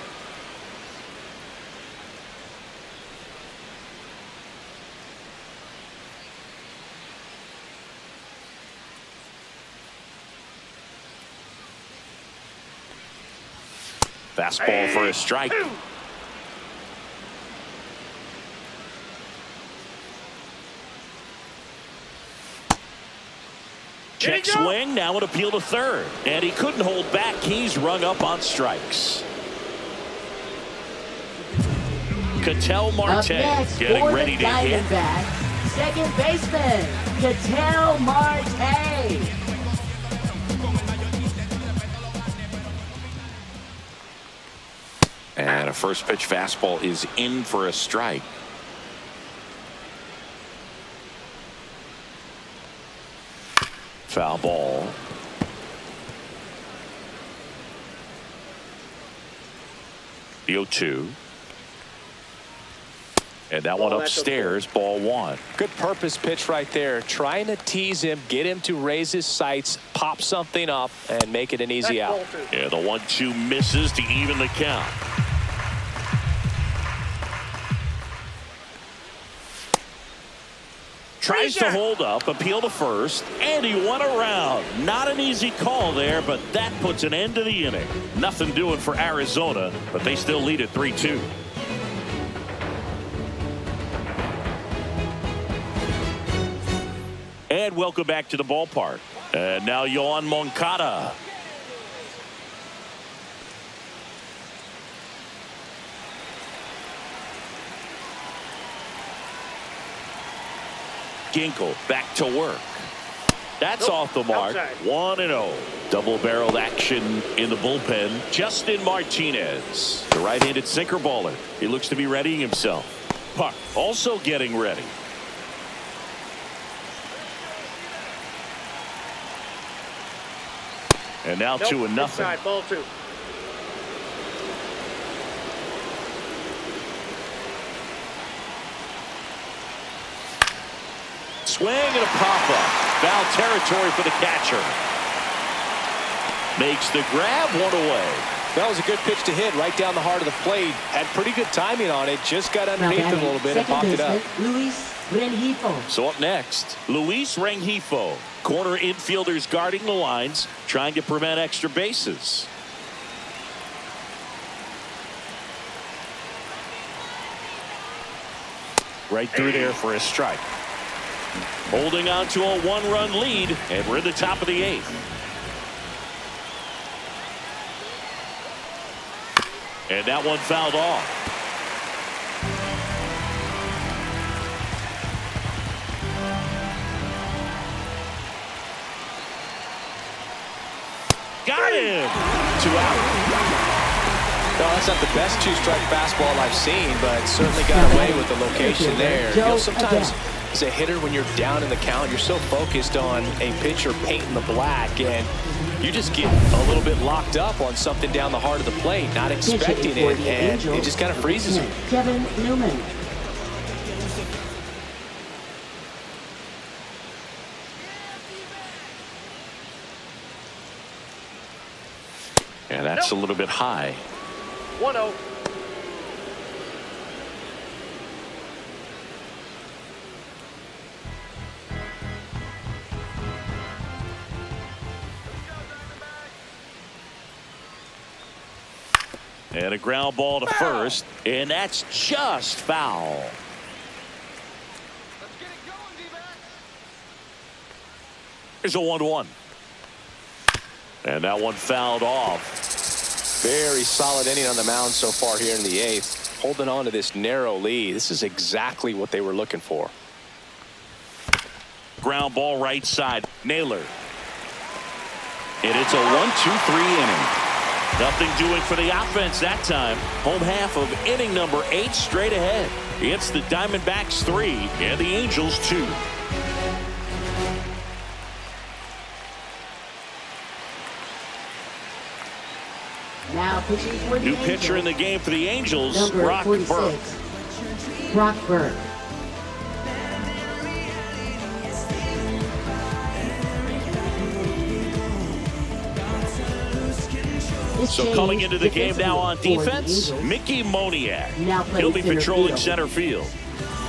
Fastball for a strike. Check swing, now an appeal to third. And he couldn't hold back. He's rung up on strikes. Ketel Marte getting ready to hit. Second baseman, Ketel Marte. And a first pitch fastball is in for a strike. Foul ball. The 0-2. And that one upstairs, ball 1. Good purpose pitch right there. Trying to tease him, get him to raise his sights, pop something up, and make it an easy out. Yeah, the 1-2 misses to even the count. Tries to hold up, appeal to first, and he won around. Not an easy call there, but that puts an end to the inning. Nothing doing for Arizona, but they still lead at 3-2. And welcome back to the ballpark. And now Yoan Moncada. Ginkel back to work. That's off the mark. 1-0. Double-barreled action in the bullpen. Justin Martinez, the right-handed sinker baller. He looks to be readying himself. Puck also getting ready. And now 2-0. Ball 2. Swing and a pop-up. Foul territory for the catcher. Makes the grab, 1 away. That was a good pitch to hit right down the heart of the plate. Had pretty good timing on it. Just got underneath it a little bit and popped it up. So up next, Luis Rengifo. Corner infielders guarding the lines, trying to prevent extra bases. Right through there for a strike. Holding on to a 1-run lead, and we're in the top of the 8th. And that one fouled off. Got him. 2 out. No, that's not the best two-strike fastball I've seen, but certainly got away with the location there. You know, sometimes as a hitter, when you're down in the count, you're so focused on a pitcher painting the black, and you just get a little bit locked up on something down the heart of the plate, not expecting it, and it just kind of freezes you. Kevin Newman. And that's a little bit high. 1-0. And a ground ball to first, and that's just foul. Here's a 1-1. And that one fouled off. Very solid inning on the mound so far here in the 8th. Holding on to this narrow lead. This is exactly what they were looking for. Ground ball right side. Naylor. And it's a 1-2-3 inning. Nothing doing for the offense that time. Home half of inning number 8 straight ahead. It's the Diamondbacks 3 and the Angels 2. Now pitching for the New pitcher in the game for the Angels, number Brock 46. Burke. Brock Burke. So coming into the game now on defense, Mickey Moniak. He'll be patrolling center field.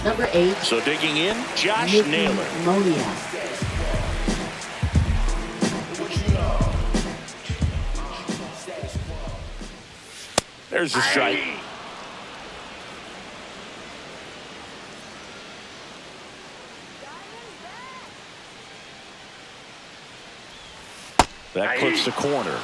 Number 8. So digging in, Josh Mickey Naylor. Moniak. There's a strike. That clips the corner.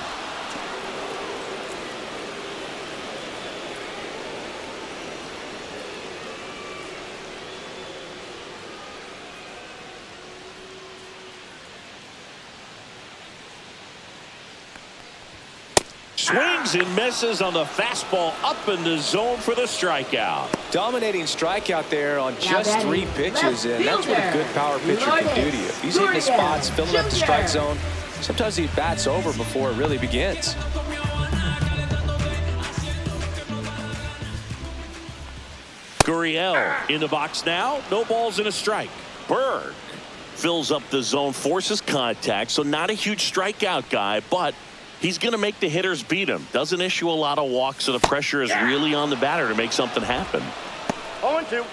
Swings and misses on the fastball up in the zone for the strikeout. Dominating strikeout there on just 3 pitches, and that's what a good power pitcher can do to you. If he's hitting the spots, filling up the strike zone, sometimes he bats over before it really begins. Gurriel in the box now. No balls and a strike. Berg fills up the zone, forces contact, so not a huge strikeout guy, but he's going to make the hitters beat him. Doesn't issue a lot of walks, so the pressure is really on the batter to make something happen. 0-2.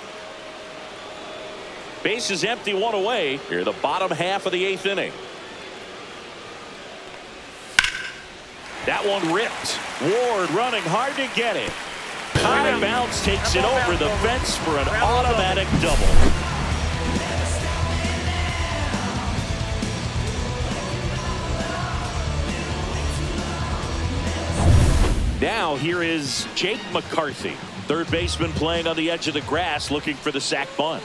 Base is empty, one away. Here, the bottom half of the 8th inning. That one ripped. Ward running hard to get it. High bounce takes it over the fence for an automatic double. Now here is Jake McCarthy, third baseman playing on the edge of the grass, looking for the sac bunt.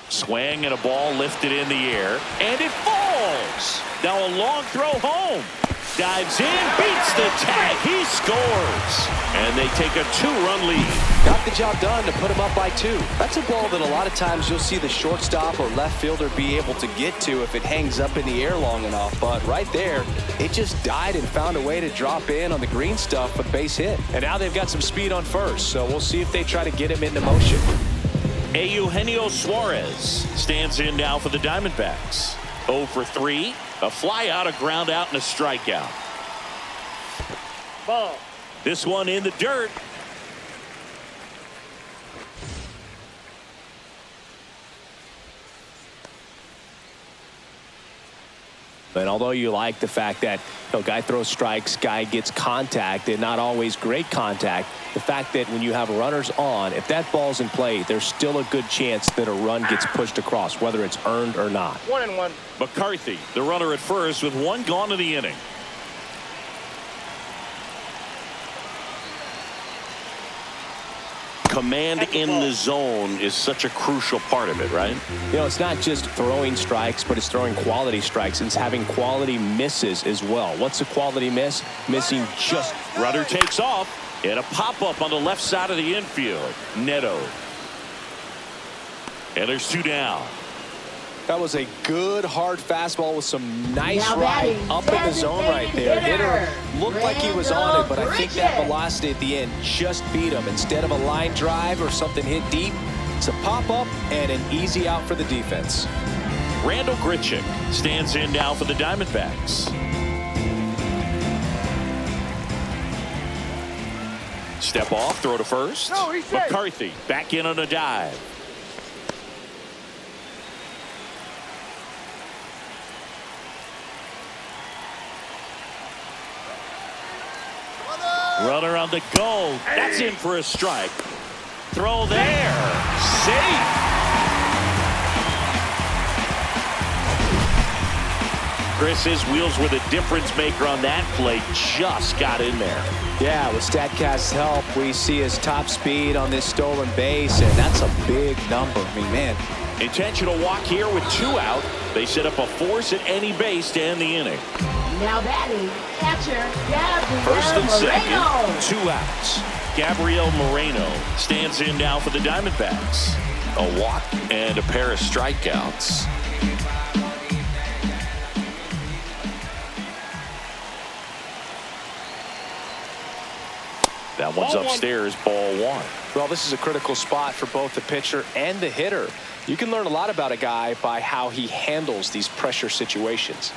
Swing and a ball lifted in the air, and it falls. Now a long throw home. Dives in, beats the tag. He scores. And they take a 2-run lead. Got the job done to put him up by 2. That's a ball that a lot of times you'll see the shortstop or left fielder be able to get to if it hangs up in the air long enough. But right there, it just died and found a way to drop in on the green stuff with base hit. And now they've got some speed on first, so we'll see if they try to get him into motion. Eugenio Suarez stands in now for the Diamondbacks. 0 for 3. A fly out, a ground out, and a strikeout. Ball. This one in the dirt. And although you like the fact that guy throws strikes, guy gets contact, and not always great contact, the fact that when you have runners on, if that ball's in play, there's still a good chance that a run gets pushed across, whether it's earned or not. 1-1. McCarthy, the runner at first, with one gone in the inning. Command in the zone is such a crucial part of it, right? It's not just throwing strikes, but it's throwing quality strikes. It's having quality misses as well. What's a quality miss? Missing just. Runner takes off, and a pop-up on the left side of the infield. Neto. And there's 2 down. That was a good hard fastball with some nice right up in the zone right there. Hitter looked like he was on it, but I think that velocity at the end just beat him. Instead of a line drive or something hit deep, it's a pop-up and an easy out for the defense. Randall Grichuk stands in now for the Diamondbacks. Step off, throw to first. No, he's safe. McCarthy back in on a dive. Runner on the go. That's in for a strike. Throw there. Safe. Chris's wheels were the difference maker on that play. Just got in there. Yeah, with StatCast's help, we see his top speed on this stolen base, and that's a big number. I mean, man. Intentional walk here with 2 out. They set up a force at any base to end the inning. Now batting, catcher, Gabriel First and Moreno. second, 2 outs. Gabriel Moreno stands in now for the Diamondbacks. A walk and a pair of strikeouts. That one's upstairs, ball 1. Well, this is a critical spot for both the pitcher and the hitter. You can learn a lot about a guy by how he handles these pressure situations.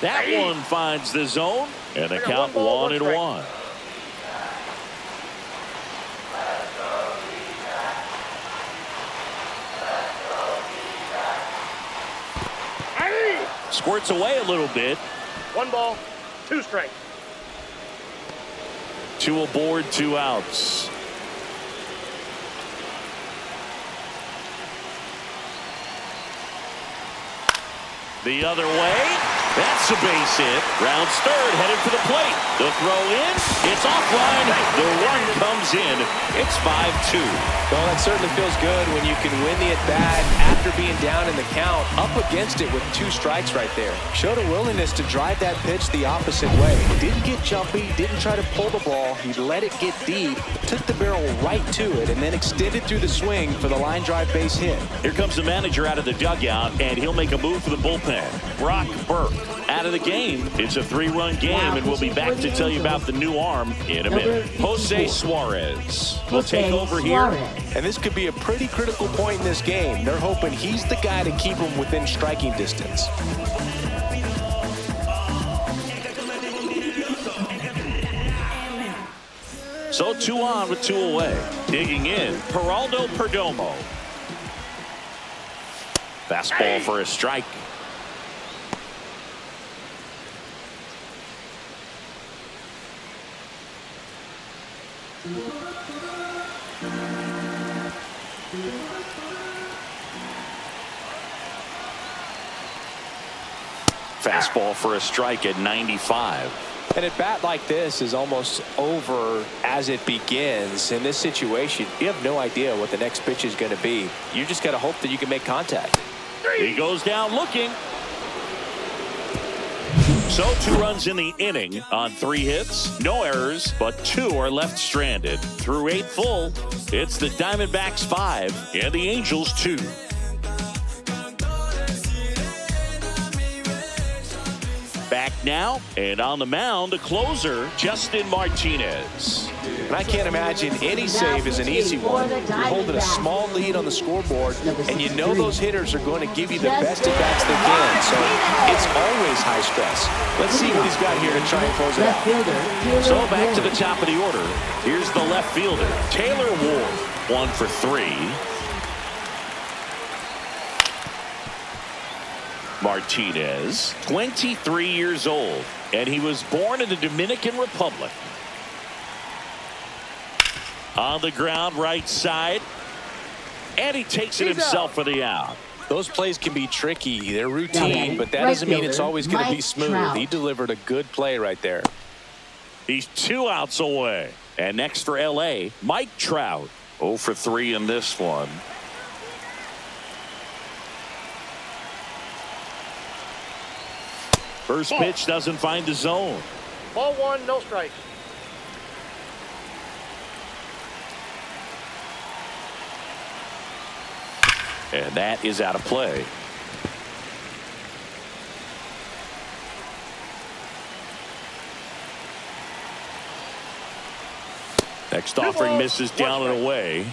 That one finds the zone, and the count 1-1. Squirts away a little bit. 1 ball, 2 strikes. 2 aboard, 2 outs. The other way. That's That's a base hit. Rounds third, headed for the plate. The throw in. It's offline. The run comes in. It's 5-2. Well, that certainly feels good when you can win the at-bat after being down in the count, up against it with 2 strikes right there. Showed a willingness to drive that pitch the opposite way. Didn't get jumpy, didn't try to pull the ball. He let it get deep, took the barrel right to it, and then extended through the swing for the line drive base hit. Here comes the manager out of the dugout, and he'll make a move for the bullpen. Brock Burke out of the game. It's a 3-run game, and we'll be back to tell you about the new arm in a minute. Jose Suarez will take over here. And this could be a pretty critical point in this game. They're hoping he's the guy to keep them within striking distance. So 2 on with 2 away. Digging in, Geraldo Perdomo. Fastball for a strike. Fastball for a strike at 95. An at-bat like this is almost over as it begins. In this situation, you have no idea what the next pitch is going to be. You just got to hope that you can make contact. He goes down looking. So 2 runs in the inning on 3 hits, no errors, but 2 are left stranded. Through 8 full, it's the Diamondbacks 5 and the Angels 2. Back now, and on the mound, the closer, Justin Martinez. And I can't imagine any save is an easy one. You're holding a small lead on the scoreboard, and you know those hitters are going to give you the best at-bats they can, so it's always high stress. Let's see what he's got here to try and close it out. So back to the top of the order. Here's the left fielder, Taylor Ward, 1 for 3. Martinez, 23 years old, and he was born in the Dominican Republic. On the ground, right side, and he takes it himself for the out. Those plays can be tricky. They're routine, but that doesn't mean it's always going to be smooth. He delivered a good play right there. He's 2 outs away. And next for L.A., Mike Trout, 0 for 3 in this one. First pitch doesn't find the zone. Ball 1, no strike. And that is out of play. Next offering misses down and away.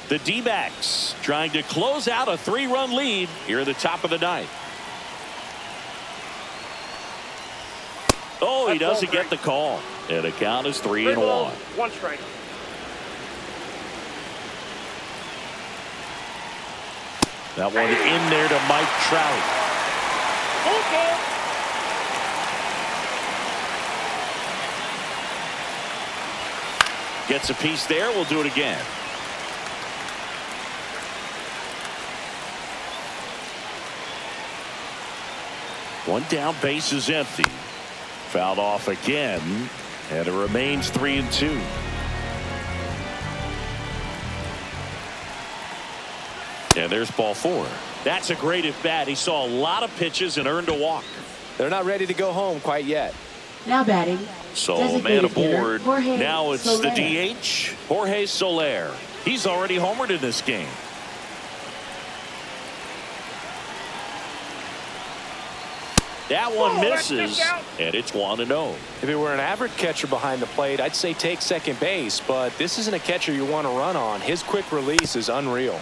The D-backs trying to close out a 3-run lead here at the top of the 9th. Oh, he doesn't get the call. And the count is 3-1. 1 strike. That one in there to Mike Trout. Gets a piece there. We'll do it again. One down, base is empty. Fouled off again, and it remains 3-2. And there's ball 4. That's a great at bat. He saw a lot of pitches and earned a walk. They're not ready to go home quite yet. Now batting. So man aboard. Now it's the DH, Jorge Soler. He's already homered in this game. That one misses, and it's 1-0. If it were an average catcher behind the plate, I'd say take second base, but this isn't a catcher you want to run on. His quick release is unreal.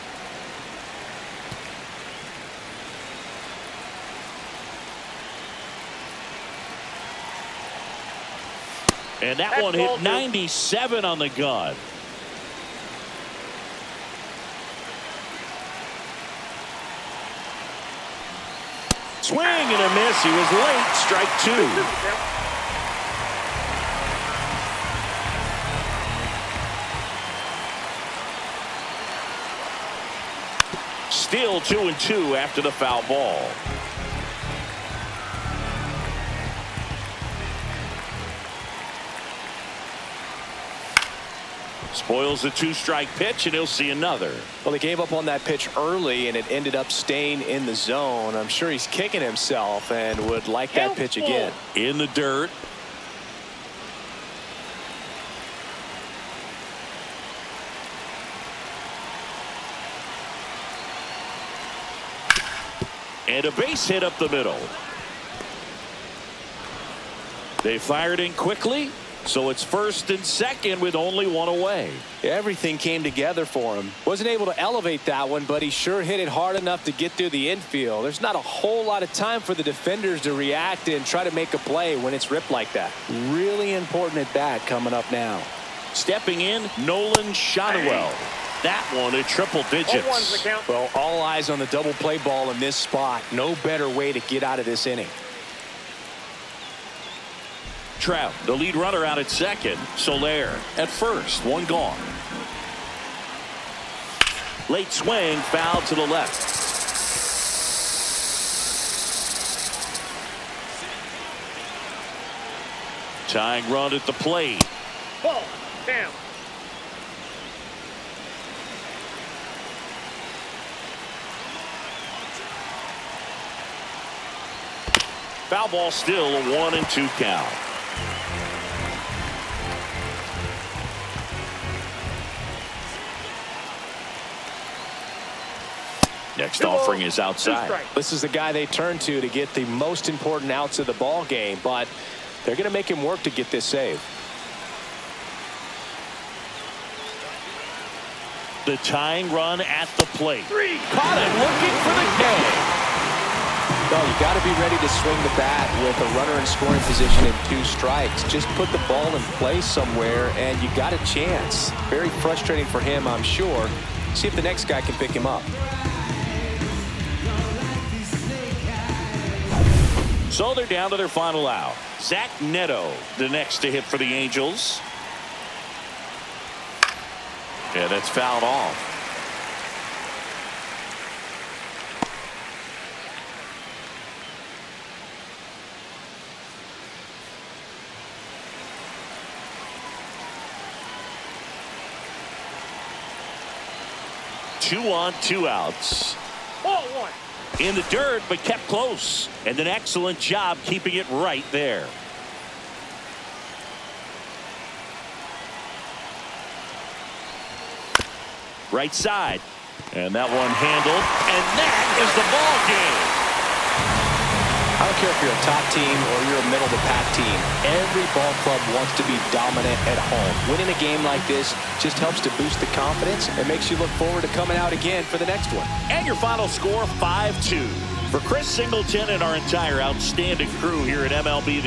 And that one hit 97 on the gun. Swing and a miss. He was late. Strike 2. Still 2-2 after the foul ball. Spoils the 2-strike pitch, and he'll see another. Well, he gave up on that pitch early, and it ended up staying in the zone. I'm sure he's kicking himself and would like that pitch again. In the dirt. And a base hit up the middle. They fired in quickly, so it's first and second with only one away. Everything came together for him. Wasn't able to elevate that one, but he sure hit it hard enough to get through the infield. There's not a whole lot of time for the defenders to react and try to make a play when it's ripped like that. Really important at bat coming up now. Stepping in, Nolan Shotwell. That one at triple digits. Well, all eyes on the double play ball in this spot. No better way to get out of this inning. Trout, the lead runner, out at second. Soler at first. One gone. Late swing, foul to the left. Tying run at the plate. Ball. Damn. Foul ball, still a 1-2 count. Next offering is outside. This is the guy they turn to get the most important outs of the ball game, but they're going to make him work to get this save. The tying run at the plate. Caught him looking for the K. Well, you got to be ready to swing the bat with a runner in scoring position and 2 strikes. Just put the ball in place somewhere, and you got a chance. Very frustrating for him, I'm sure. See if the next guy can pick him up. So they're down to their final out. Zach Neto, the next to hit for the Angels. Yeah, that's fouled off. Two on, 2 outs. Ball 1. In the dirt, but kept close. And an excellent job keeping it right there. Right side. And that one handled. And that is the ball game. I don't care if you're a top team or you're a middle-of-the-pack team. Every ball club wants to be dominant at home. Winning a game like this just helps to boost the confidence and makes you look forward to coming out again for the next one. And your final score, 5-2. For Chris Singleton and our entire outstanding crew here at MLB The Show.